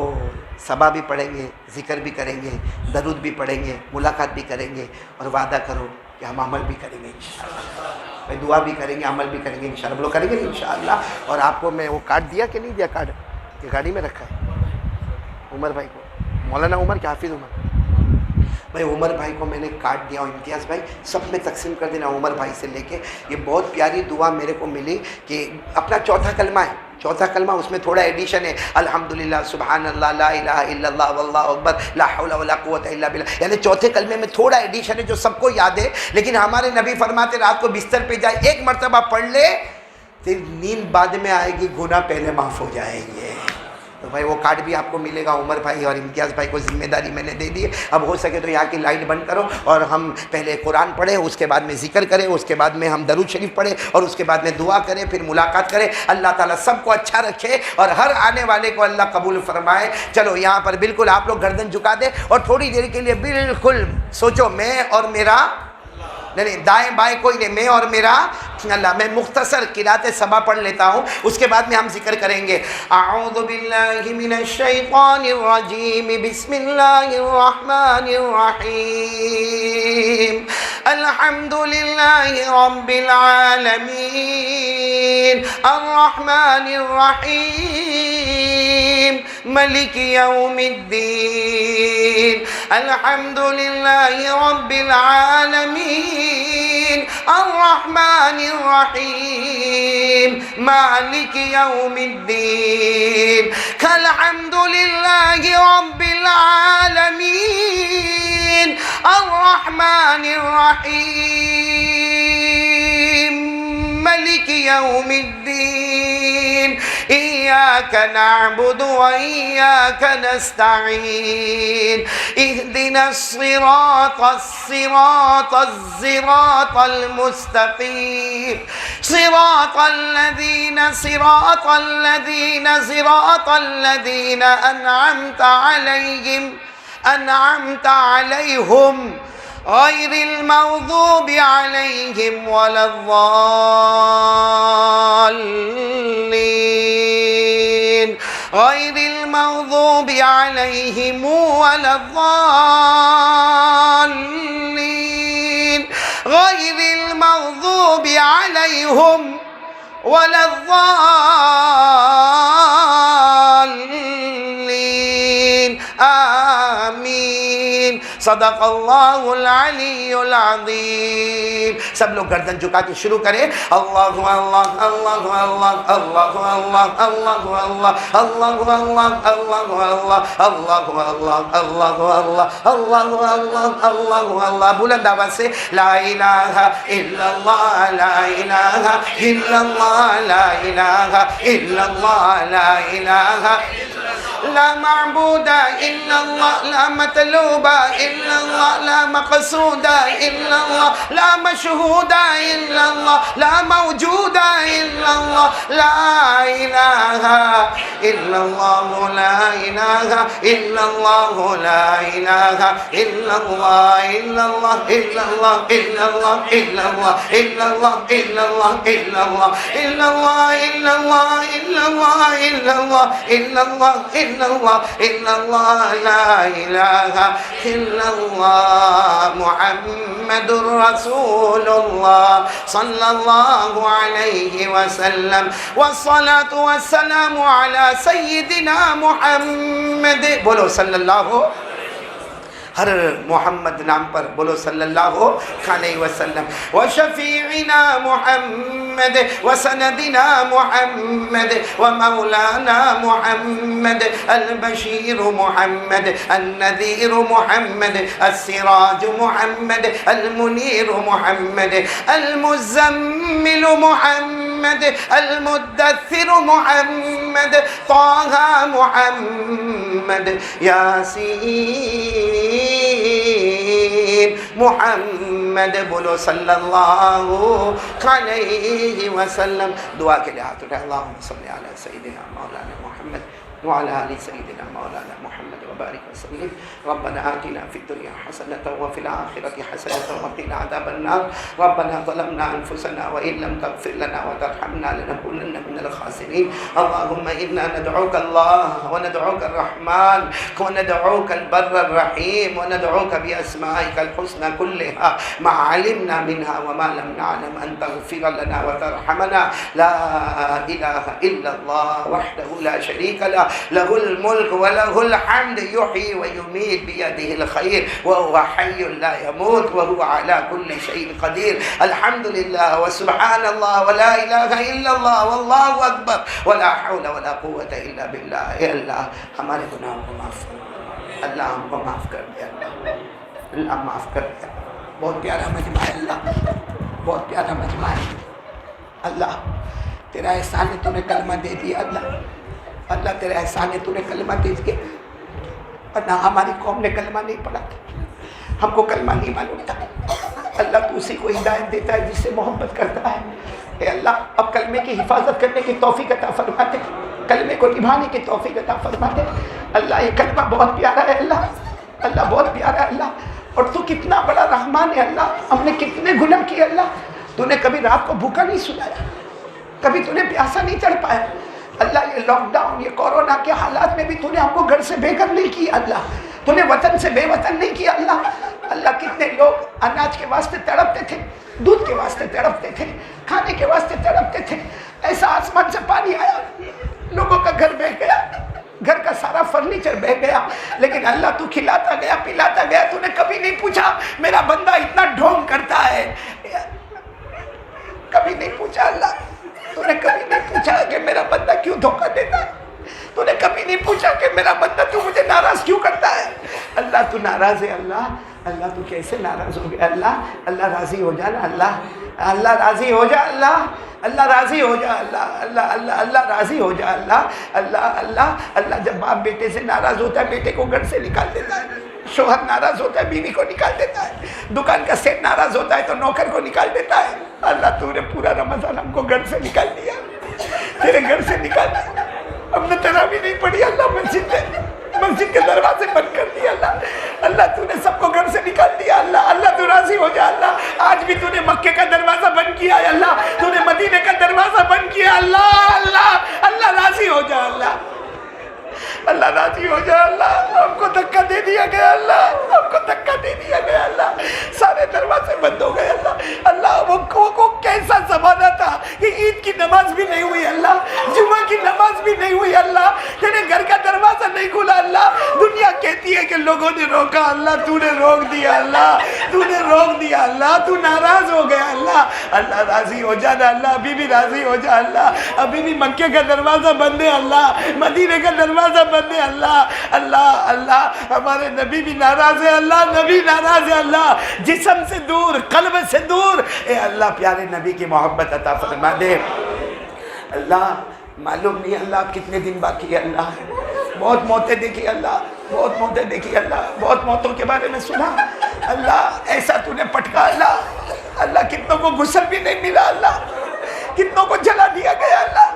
صبا بھی پڑھیں گے، ذکر بھی کریں گے، درود بھی پڑھیں گے، ملاقات بھی کریں گے، اور وعدہ کرو کہ ہم عمل بھی کریں گے انشاءاللہ، بھائی دعا بھی کریں گے، عمل بھی کریں گے انشاءاللہ، لوگ کریں گے انشاءاللہ۔ اور آپ کو میں وہ کارڈ دیا کہ نہیں دیا؟ کارڈ یہ گاڑی میں رکھا ہے عمر بھائی کو، مولانا عمر کے حافظ عمر بھائی، عمر بھائی کو میں نے کارڈ دیا، اور امتیاز بھائی سب میں تقسیم کر دینا عمر بھائی سے لے کے۔ یہ بہت پیاری دعا میرے کو ملی کہ اپنا چوتھا کلمہ ہے، چوتھا کلمہ اس میں تھوڑا ایڈیشن ہے، الحمدللہ سبحان اللہ لا الہ الا اللہ واللہ اکبر لا حول ولا قوت الا باللہ، یعنی چوتھے کلمے میں تھوڑا ایڈیشن ہے جو سب کو یاد ہے، لیکن ہمارے نبی فرماتے رات کو بستر پہ جائے ایک مرتبہ پڑھ لے پھر نیند بعد میں آئے گی، گناہ پہلے معاف ہو جائیں گے۔ تو بھائی وہ کارڈ بھی آپ کو ملے گا، عمر بھائی اور امتیاز بھائی کو ذمہ داری میں نے دے دی ہے۔ اب ہو سکے تو یہاں کی لائٹ بند کرو اور ہم پہلے قرآن پڑھیں، اس کے بعد میں ذکر کریں، اس کے بعد میں ہم درود شریف پڑھیں، اور اس کے بعد میں دعا کریں، پھر ملاقات کریں۔ اللہ تعالیٰ سب کو اچھا رکھے اور ہر آنے والے کو اللہ قبول فرمائے۔ چلو یہاں پر بالکل آپ لوگ گردن جھکا دیں اور تھوڑی دیر کے لیے بالکل سوچو میں اور میرا، نہیں دائیں بائیں کوئی نہیں، میں اور میرا اللہ۔ میں مختصر قرات سبا پڑھ لیتا ہوں، اس کے بعد میں ہم ذکر کریں گے۔ اعوذ باللہ من الشیطان الرجیم، بسم اللہ الرحمن الرحیم، الحمد للہ رب العالمین، الرحمن الرحیم، ملک یوم الدین، الحمد للہ رب العالمین، الرحمن الرحیم، مالک یوم الدین، الحمد للہ رب العالمین، الرحمن الرحیم، مالک یوم الدین، ایاک نعبد و ایاک نستعین، اہدنا الصراط المستقیم، صراط الذین انعمت علیہم غیر المغضوب علیہم ولا الضالین، غیر المغضوب علیہم ولا الضالین، غیر المغضوب علیہم ولا الضالین، آمین۔ صدق اللہ العلی العظیم۔ سب لوگ گردن جھکا کے شروع کریں۔ اللہ اللہ اللہ اللہ اللہ اللہ اللہ اللہ اللہ اللہ اللہ اللہ اللہ اللہ اللہ اللہ اللہ اللہ، بلند آواز سے لا الہ الا اللہ، لا الہ الا اللہ، لا الہ الا اللہ، لا الہ لا معبود الا اللہ، لا مطلوب الا اللہ، لا مقصود الا اللہ، لا مشہود الا اللہ، لا موجود الا اللہ، لا الہ الا اللہ، لا الہ الا اللہ، لا الہ الا اللہ، الا اللہ الا اللہ الا اللہ الا اللہ الا اللہ الا اللہ الا اللہ الا اللہ الا اللہ الا اللہ الا اللہ الا اللہ الا اللہ الا اللہ، لا الہ الا اللہ، محمد رسول اللہ صلی اللہ علیہ وسلم، والصلاة والسلام علی سیدنا محمد، بولو صلی اللہ، ہر محمد نام پر بولو صلی اللہ علیہ وسلم، وشفیعنا محمد، وسندنا محمد، ومولانا محمد، البشیر محمد، النذیر محمد، السراج محمد، المنیر محمد، المزمل محمد، المدثر محمد، طه محمد، یاسین محمد، بولو صلی اللہ علیہ وسلم۔ دعا کے لیے ہاتھ اٹھائے، اللہم صلی علی سیدنا مولانا محمد وعلی آل سیدنا مولانا محمد وبارك وسلم. ربنا آتنا في الدنيا حسنة وفي الآخرة حسنة وقنا عذاب النار. ربنا ظلمنا أنفسنا وإن لم تغفر لنا وترحمنا لنكونن من الخاسرين. اللهم إنا ندعوك الله وندعوك الرحمن وندعوك البر الرحيم وندعوك بأسمائك الحسنى كلها ما علمنا منها وما لم نعلم أن تغفر لنا وترحمنا. لا إله إلا الله وحده لا شريك له له الملك وله الحمد يحيي ويميت بيده الخير وهو حي لا يموت وهو على كل شيء قدير. الحمد لله وسبحان الله ولا إله إلا الله والله أكبر ولا حول ولا قوة إلا بالله. اے اللہ ہمارے گناہوں کو معاف کر، اللہ ہم کو معاف کر دے، اللہ معاف کر دے. بہت پیارا مجمع ہے اللہ، بہت پیارا مجمع ہے اللہ. تیرا احسان ہے تو نے کلمہ دے دیا اللہ. اللہ تیرا احسان ہے تو نے کلمہ دے دیا. ورنہ ہماری قوم نے کلمہ نہیں پڑھا تھا، ہم کو کلمہ نہیں معلوم تھا. اللہ تو اسی کو ہدایت دیتا ہے جس سے محبت کرتا ہے. اے اللہ اب کلمے کی حفاظت کرنے کی توفیق عطا فرما دے، کلمے کو نبھانے کی توفیق عطا فرما دے. اللہ یہ کلمہ بہت پیارا ہے اللہ، اللہ بہت پیارا ہے اللہ. اور تو کتنا بڑا رحمان ہے اللہ. ہم نے کتنے گناہ کیے اللہ. تو نے کبھی رات کو بھوکا نہیں سلایا، کبھی تو نے پیاسا نہیں چڑھ پایا اللہ. یہ لاک ڈاؤن، یہ کورونا کے حالات میں بھی تو نے ہم کو گھر سے بے گھر نہیں کیا اللہ. تو نے وطن سے بے وطن نہیں کیا اللہ. اللہ کتنے لوگ اناج کے واسطے تڑپتے تھے، دودھ کے واسطے تڑپتے تھے، کھانے کے واسطے تڑپتے تھے. ایسا آسمان سے پانی آیا، لوگوں کا گھر بہ گیا، گھر کا سارا فرنیچر بہ گیا. لیکن اللہ تو کھلاتا گیا، پلاتا گیا. تو نے کبھی نہیں پوچھا میرا بندہ اتنا ڈھونگ کرتا ہے، کبھی نہیں پوچھا اللہ. تو نے کبھی نہیں پوچھا کہ میرا بندہ کیوں دھوکہ دیتا ہے. تو نے کبھی نہیں پوچھا کہ میرا بندہ تو مجھے ناراض کیوں کرتا ہے. اللہ تو ناراض ہے اللہ. اللہ تو کیسے ناراض ہو گیا اللہ. اللہ راضی ہو جا نا اللہ. اللہ راضی ہو جا اللہ. اللہ راضی ہو جا اللہ. اللہ اللہ اللہ راضی ہو جا اللہ. اللہ اللہ اللہ جب باپ بیٹے سے ناراض ہوتا ہے بیٹے کو گھر سے نکال دیتا ہے. شوہر ناراض ہوتا ہے بیوی کو نکال دیتا ہے. دکان کا سیٹ ناراض ہوتا ہے تو نوکر کو نکال دیتا ہے. اللہ تو نے پورا رمضان ہم کو گھر سے نکال دیا، تیرے گھر سے نکال دیا. ہم نے تراویح نہیں پڑھی اللہ، مسجد کے دروازے بند کر دیا اللہ. اللہ تو نے سب کو گھر سے نکال دیا اللہ. اللہ تو راضی ہو جا اللہ. آج بھی تو نے مکے کا دروازہ بند کیا ہے اللہ. تو نے مدینے کا دروازہ بند کیا اللہ. اللہ اللہ راضی ہو جا اللہ. اللہ راضی ہو جا اللہ. ہم کو دھکا دے دیا گیا اللہ، ہم کو دھکا دے دیا گیا اللہ. سارے دروازے بند ہو گئے اللہ. اللہ وہ کیسا زمانہ تھا کہ عید کی نماز بھی نہیں ہوئی اللہ، جمعہ کی نماز بھی نہیں ہوئی اللہ. تیرے گھر کا دروازہ نہیں کھلا اللہ. دنیا کہتی ہے کہ لوگوں نے روکا اللہ، تو نے روک دیا اللہ. تو نے روک دیا اللہ. تو ناراض ہو گیا اللہ. اللہ راضی ہو جا نا اللہ. ابھی بھی راضی ہو جا اللہ. ابھی بھی مکے کا دروازہ بند ہے اللہ، مدینے کا دروازہ بند ہے اللہ. اللہ اللہ ہمارے نبی بھی ناراض ہے اللہ. نبی ناراض ہے اللہ. جسم سے دور، قلب سے دور. اے اللہ پیارے نبی کی محبت عطا فرما دے اللہ. معلوم نہیں اللہ آپ کتنے دن باقی ہے اللہ. بہت موتیں دیکھی اللہ، بہت موتیں دیکھی اللہ. بہت موتوں کے بارے میں سنا اللہ. ایسا تو نے پٹکا اللہ. اللہ کتنوں کو غسل بھی نہیں ملا اللہ. کتنوں کو جلا دیا گیا اللہ.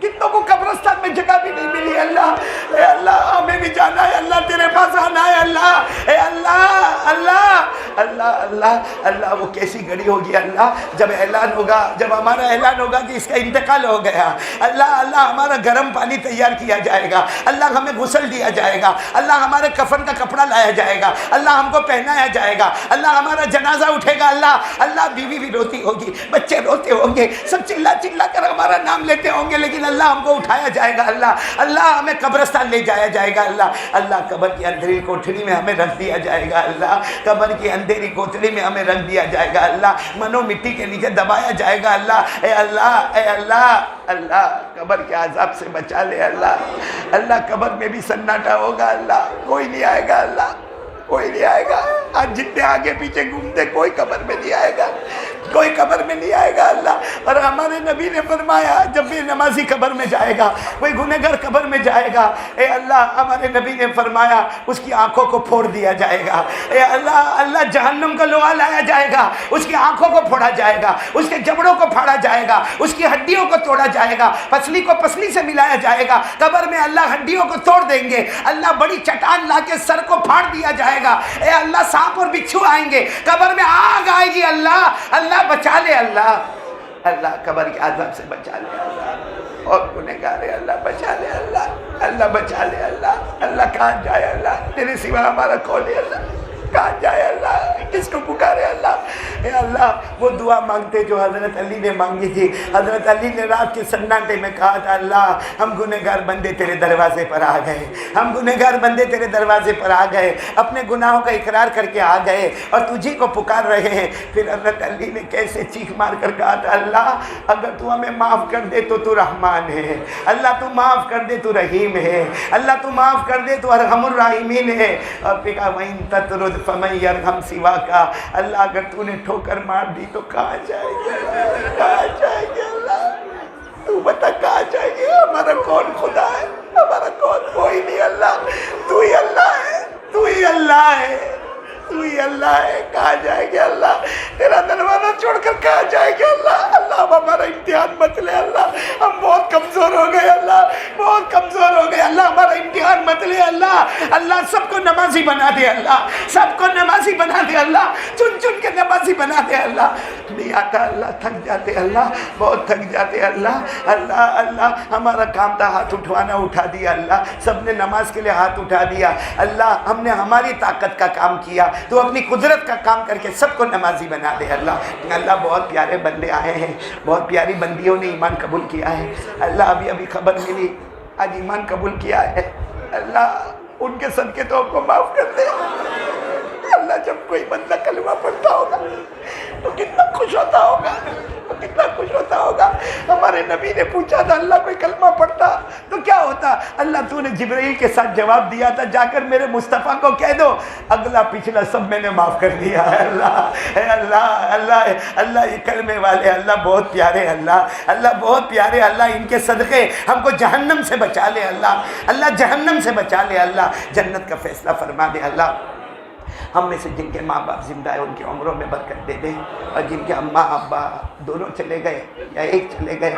کتنوں کو قبرستان میں جگہ بھی نہیں ملی اللہ. اے اللہ ہمیں بھی جانا ہے اللہ، تیرے پاس آنا ہے اللہ. اے اللہ اللہ اللہ اللہ اللہ وہ کیسی گھڑی ہوگی اللہ جب اعلان ہوگا، جب ہمارا اعلان ہوگا کہ اس کا انتقال ہو گیا. اللہ اللہ ہمارا گرم پانی تیار کیا جائے گا اللہ. ہمیں غسل دیا جائے گا اللہ. ہمارے کفن کا کپڑا لایا جائے گا اللہ. ہم کو پہنایا جائے گا اللہ. ہمارا جنازہ اٹھے گا اللہ. اللہ بیوی بھی روتی ہوگی، بچے روتے ہوں گے، سب چلا چلا کر ہمارا نام لیتے ہوں گے، لیکن اللہ ہم کو اٹھایا جائے گا اللہ. اللہ ہمیں قبرستان لے جایا جائے گا اللہ. اللہ قبر کی اندھیری کوٹھری میں ہمیں رکھ دیا جائے گا اللہ. قبر کی اندھیری کوٹھری میں ہمیں رکھ دیا جائے گا اللہ. منو مٹی کے نیچے دبایا جائے گا اللہ. اے اللہ اے اللہ اللہ قبر کے عذاب سے بچا لے اللہ. اللہ قبر میں بھی سناٹا ہوگا اللہ. کوئی نہیں آئے گا اللہ، کوئی نہیں آئے گا. آج جتنے آگے پیچھے گھومتے کوئی قبر میں نہیں آئے گا. کوئی قبر میں نہیں آئے گا اللہ۔ اور ہمارے نبی نے فرمایا جب بھی نمازی قبر میں جائے گا، کوئی گنہگار قبر میں جائے گا، اے اللہ ہمارے نبی نے فرمایا اس کی آنکھوں کو پھوڑ دیا جائے گا۔ اے اللہ جہنم کا لوہا لایا جائے گا، اس کی آنکھوں کو پھوڑا جائے گا، اس کے جبڑوں کو پھاڑا جائے گا، اس کی ہڈیوں کو توڑا جائے گا، پسلی کو پسلی سے ملایا جائے گا۔ قبر میں اللہ ہڈیوں کو توڑ دیں گے، اللہ بڑی چٹان لا کے سر کو پھاڑ دیا جائے گا۔ اے اللہ سانپ اور بچھو آئیں گے، قبر میں آگ آئے گی، اللہ بچا لے اللہ قبر کے عذاب سے بچا لے اللہ، اور گنہگار ہے اللہ بچا لے اللہ بچا لے اللہ کہاں جائے اللہ، تیرے سوا ہمارا کون ہے اللہ، کہاں جائے اللہ، کس کو پکارے اللہ۔ اے اللہ وہ دعا مانگتے جو حضرت علی نے مانگی تھی۔ حضرت علی نے رات کے سناٹے میں کہا تھا اللہ ہم گنہگار بندے تیرے دروازے پر آ گئے، ہم گنہگار بندے تیرے دروازے پر آ گئے، اپنے گناہوں کا اقرار کر کے آ گئے اور تجھی کو پکار رہے ہیں۔ پھر حضرت علی نے کیسے چیخ مار کر کہا تھا اللہ اگر تو ہمیں معاف کر دے تو رحمان ہے، اللہ تو معاف کر دے تو رحیم ہے، اللہ تو معاف کر دے تو ارحم الراحمین ہے۔ اور پھر کہا وَإِن تَطْرُدْ فَمَن يَرْحَمْ سِوَاكَ، اللہ اگر تو نے ٹھوکر مار دی تو کہاں جائے گے، کہاں جائے گے اللہ، تو بتا کہاں جائے گے، ہمارا کون خدا ہے، ہمارا کون کوئی نہیں اللہ، تو ہی اللہ ہے، تو ہی اللہ ہے، تو ہی اللہ ہے، کہاں جائے گے اللہ، تیرا دروازہ چھوڑ کر کہاں جائے گے اللہ۔ اللہ اب ہمارا امتحان مت لے اللہ، ہم بہت کمزور ہو گئے اللہ، بہت کمزور ہو گئے اللہ، ہمارا امتحان مت لے اللہ سب کو نمازی بنا دے اللہ، سب کو نمازی بنا دے اللہ، چن چن کے نمازی بنا دے اللہ۔ نہیں آتا اللہ، تھک جاتے اللہ، بہت تھک جاتے اللہ ہمارا کام تھا ہاتھ اٹھوانا، اٹھا دیا اللہ، سب نے نماز کے لیے ہاتھ اٹھا دیا اللہ، ہم نے ہماری طاقت کا کام کیا، تو اپنی قدرت کا کام کر کے سب کو نمازی بنا دے اللہ بہت پیارے بندے آئے ہیں، بہت پیاری بندیوں نے ایمان قبول کیا ہے اللہ، ابھی خبر ملی آج ایمان قبول کیا ہے اللہ، ان کے صدقے تو ہم کو معاف کر دے اللہ۔ جب کوئی بندہ کلمہ پڑھتا ہوگا تو کتنا خوش ہوتا ہوگا، کتنا خوش ہوتا ہوگا۔ ہمارے نبی نے پوچھا تھا اللہ کوئی کلمہ پڑھتا تو کیا ہوتا، اللہ تو نے جبرائیل کے ساتھ جواب دیا تھا جا کر میرے مصطفیٰ کو کہہ دو اگلا پچھلا سب میں نے معاف کر دیا ہے اللہ یہ کلمے والے اللہ بہت پیارے اللہ بہت پیارے اللہ، ان کے صدقے ہم کو جہنم سے بچا لے اللہ جہنم سے بچا لے اللہ، جنت کا فیصلہ فرما دے اللہ۔ ہم میں سے جن کے ماں باپ زندہ ہیں ان کی عمروں میں برکت دے دے، اور جن کے اماں ابا دونوں چلے گئے یا ایک چلے گئے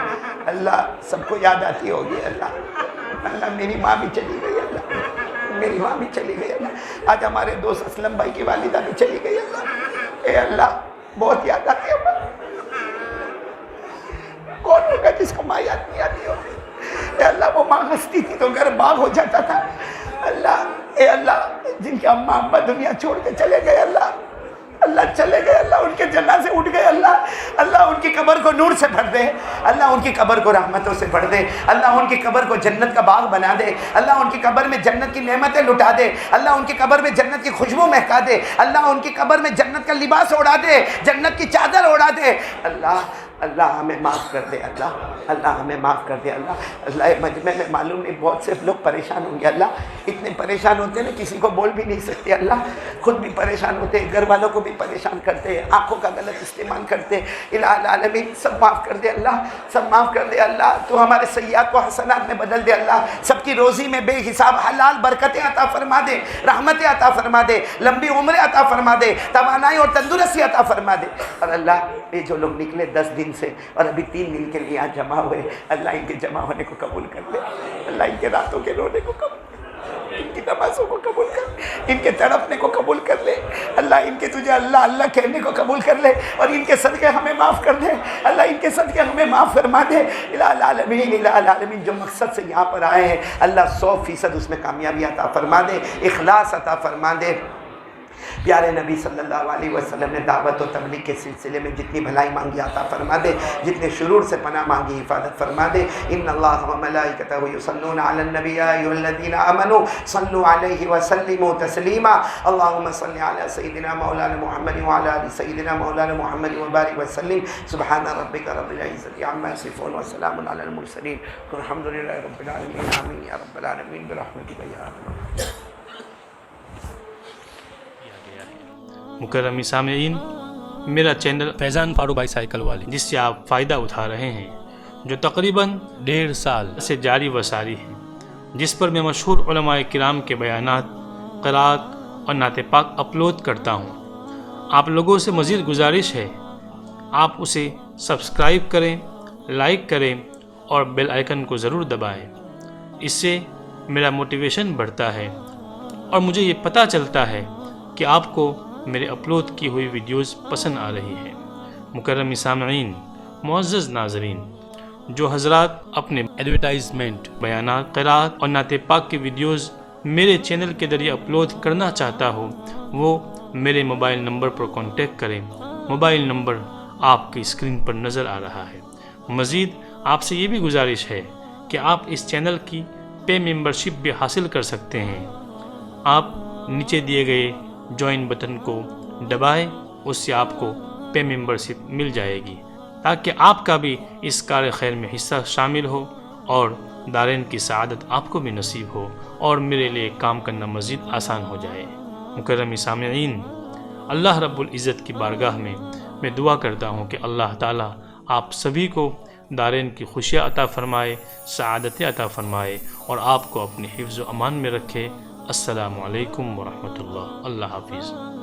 اللہ سب کو یاد آتی ہوگی اللہ میری ماں بھی چلی گئی اللہ، میری ماں بھی چلی گئی اللہ، آج ہمارے دوست اسلم بھائی کی والدہ بھی چلی گئی اللہ، اے اللہ بہت یاد آتی ہے ماں، کون ہوگا جس کو ماں یاد نہیں آتی ہوگی، اے اللہ وہ ماں ہنستی تھی تو گھر باغ ہو جاتا تھا اللہ، اے اللہ جن کے اماں ابا دنیا چھوڑ کے چلے گئے اللہ چلے گئے اللہ، ان کے جنازے اٹھ گئے اللہ ان کی قبر کو نور سے بھر دے اللہ، ان کی قبر کو رحمتوں سے بھر دے اللہ، ان کی قبر کو جنت کا باغ بنا دے اللہ، ان کی قبر میں جنت کی نعمتیں لٹا دے اللہ، ان کی قبر میں جنت کی خوشبو مہکا دے اللہ، ان کی قبر میں جنت کا لباس اڑا دے، جنت کی چادر اڑا دے اللہ ہمیں معاف کر دے اللہ ہمیں معاف کر دے اللہ مجمع میں معلوم نہیں بہت سے لوگ پریشان ہوں گے اللہ، اتنے پریشان ہوتے ہیں کسی کو بول بھی نہیں سکتے اللہ، خود بھی پریشان ہوتے ہیں، گھر والوں کو بھی پریشان کرتے ہیں، آنکھوں کا غلط استعمال کرتے ہیں، الہ العالمین سب معاف کر دے اللہ، سب معاف کر دے اللہ، تو ہمارے سیئات کو حسنات میں بدل دے اللہ، سب کی روزی میں بے حساب حلال برکتیں عطا فرما دے، رحمتیں عطا فرما دے، لمبی عمریں عطا فرما دے، توانائی اور تندرستی عطا فرما دے، اور اللہ یہ جو لوگ نکلے 10 دن سے اور ابھی 3 دن کے لیے یہاں جمع ہوئے اللہ ان کے جمع ہونے کو قبول کر لے اللہ، ان کے راتوں کے رونے کو قبول کر، ان کی نمازوں کو قبول کر، ان کے تڑپنے کو قبول کر لے اللہ، ان کے تجھے اللہ کہنے کو قبول کر لے، اور ان کے صدقے ہمیں معاف کر دے اللہ، ان کے صدقے ہمیں معاف فرما دے الہ العالمین جو مقصد سے یہاں پر آئے ہیں اللہ 100% اس میں کامیابی عطا فرما دے، اخلاص عطا فرما دے۔ پیارے نبی صلی اللہ علیہ وسلم نے دعوت و تبلیغ کے سلسلے میں جتنی بھلائی مانگی عطا فرما دے، جتنے شرور سے پناہ مانگی حفاظت فرما دے۔ ان اللہ و ملائکتہ یصلون علی النبی یا ایھا الذین آمنوا صلوا علیہ وسلموا تسلیما اللهم صل علی سیدنا مولانا محمد وعلی آل سیدنا مولانا محمد وبارک وسلم سبحان ربک رب العزۃ عما یصفون وسلام علی المرسلین والحمد للہ رب العالمین آمین یا رب العالمین برحمتک یا ارحم۔ مکرم سامعین، میرا چینل فیضان فاروق بھائی سائیکل والی، جس سے آپ فائدہ اٹھا رہے ہیں، جو تقریباً 1.5 سال سے جاری و ساری ہے، جس پر میں مشہور علماء کرام کے بیانات، قرات اور نعت پاک اپلوڈ کرتا ہوں۔ آپ لوگوں سے مزید گزارش ہے، آپ اسے سبسکرائب کریں، لائک کریں اور بیل آئیکن کو ضرور دبائیں۔ اس سے میرا موٹیویشن بڑھتا ہے اور مجھے یہ پتہ چلتا ہے کہ آپ کو میرے اپلوڈ کی ہوئی ویڈیوز پسند آ رہی ہے۔ مکرم سامعین، معزز ناظرین، جو حضرات اپنے ایڈورٹائزمنٹ، بیانات، قرات اور نعت پاک کی ویڈیوز میرے چینل کے ذریعے اپلوڈ کرنا چاہتا ہو، وہ میرے موبائل نمبر پر کانٹیکٹ کریں۔ موبائل نمبر آپ کی اسکرین پر نظر آ رہا ہے۔ مزید آپ سے یہ بھی گزارش ہے کہ آپ اس چینل کی پے ممبرشپ بھی حاصل کر سکتے ہیں۔ آپ نیچے دیے گئے جوائن بٹن کو دبائیں، اس سے آپ کو پے ممبرشپ مل جائے گی، تاکہ آپ کا بھی اس کار خیر میں حصہ شامل ہو اور دارین کی سعادت آپ کو بھی نصیب ہو اور میرے لیے کام کرنا مزید آسان ہو جائے۔ مکرم سامعین، اللہ رب العزت کی بارگاہ میں دعا کرتا ہوں کہ اللہ تعالیٰ آپ سبھی کو دارین کی خوشیاں عطا فرمائے، سعادتیں عطا فرمائے اور آپ کو اپنے حفظ و امان میں رکھے۔ السلام علیکم ورحمۃ اللہ۔ اللہ حافظ۔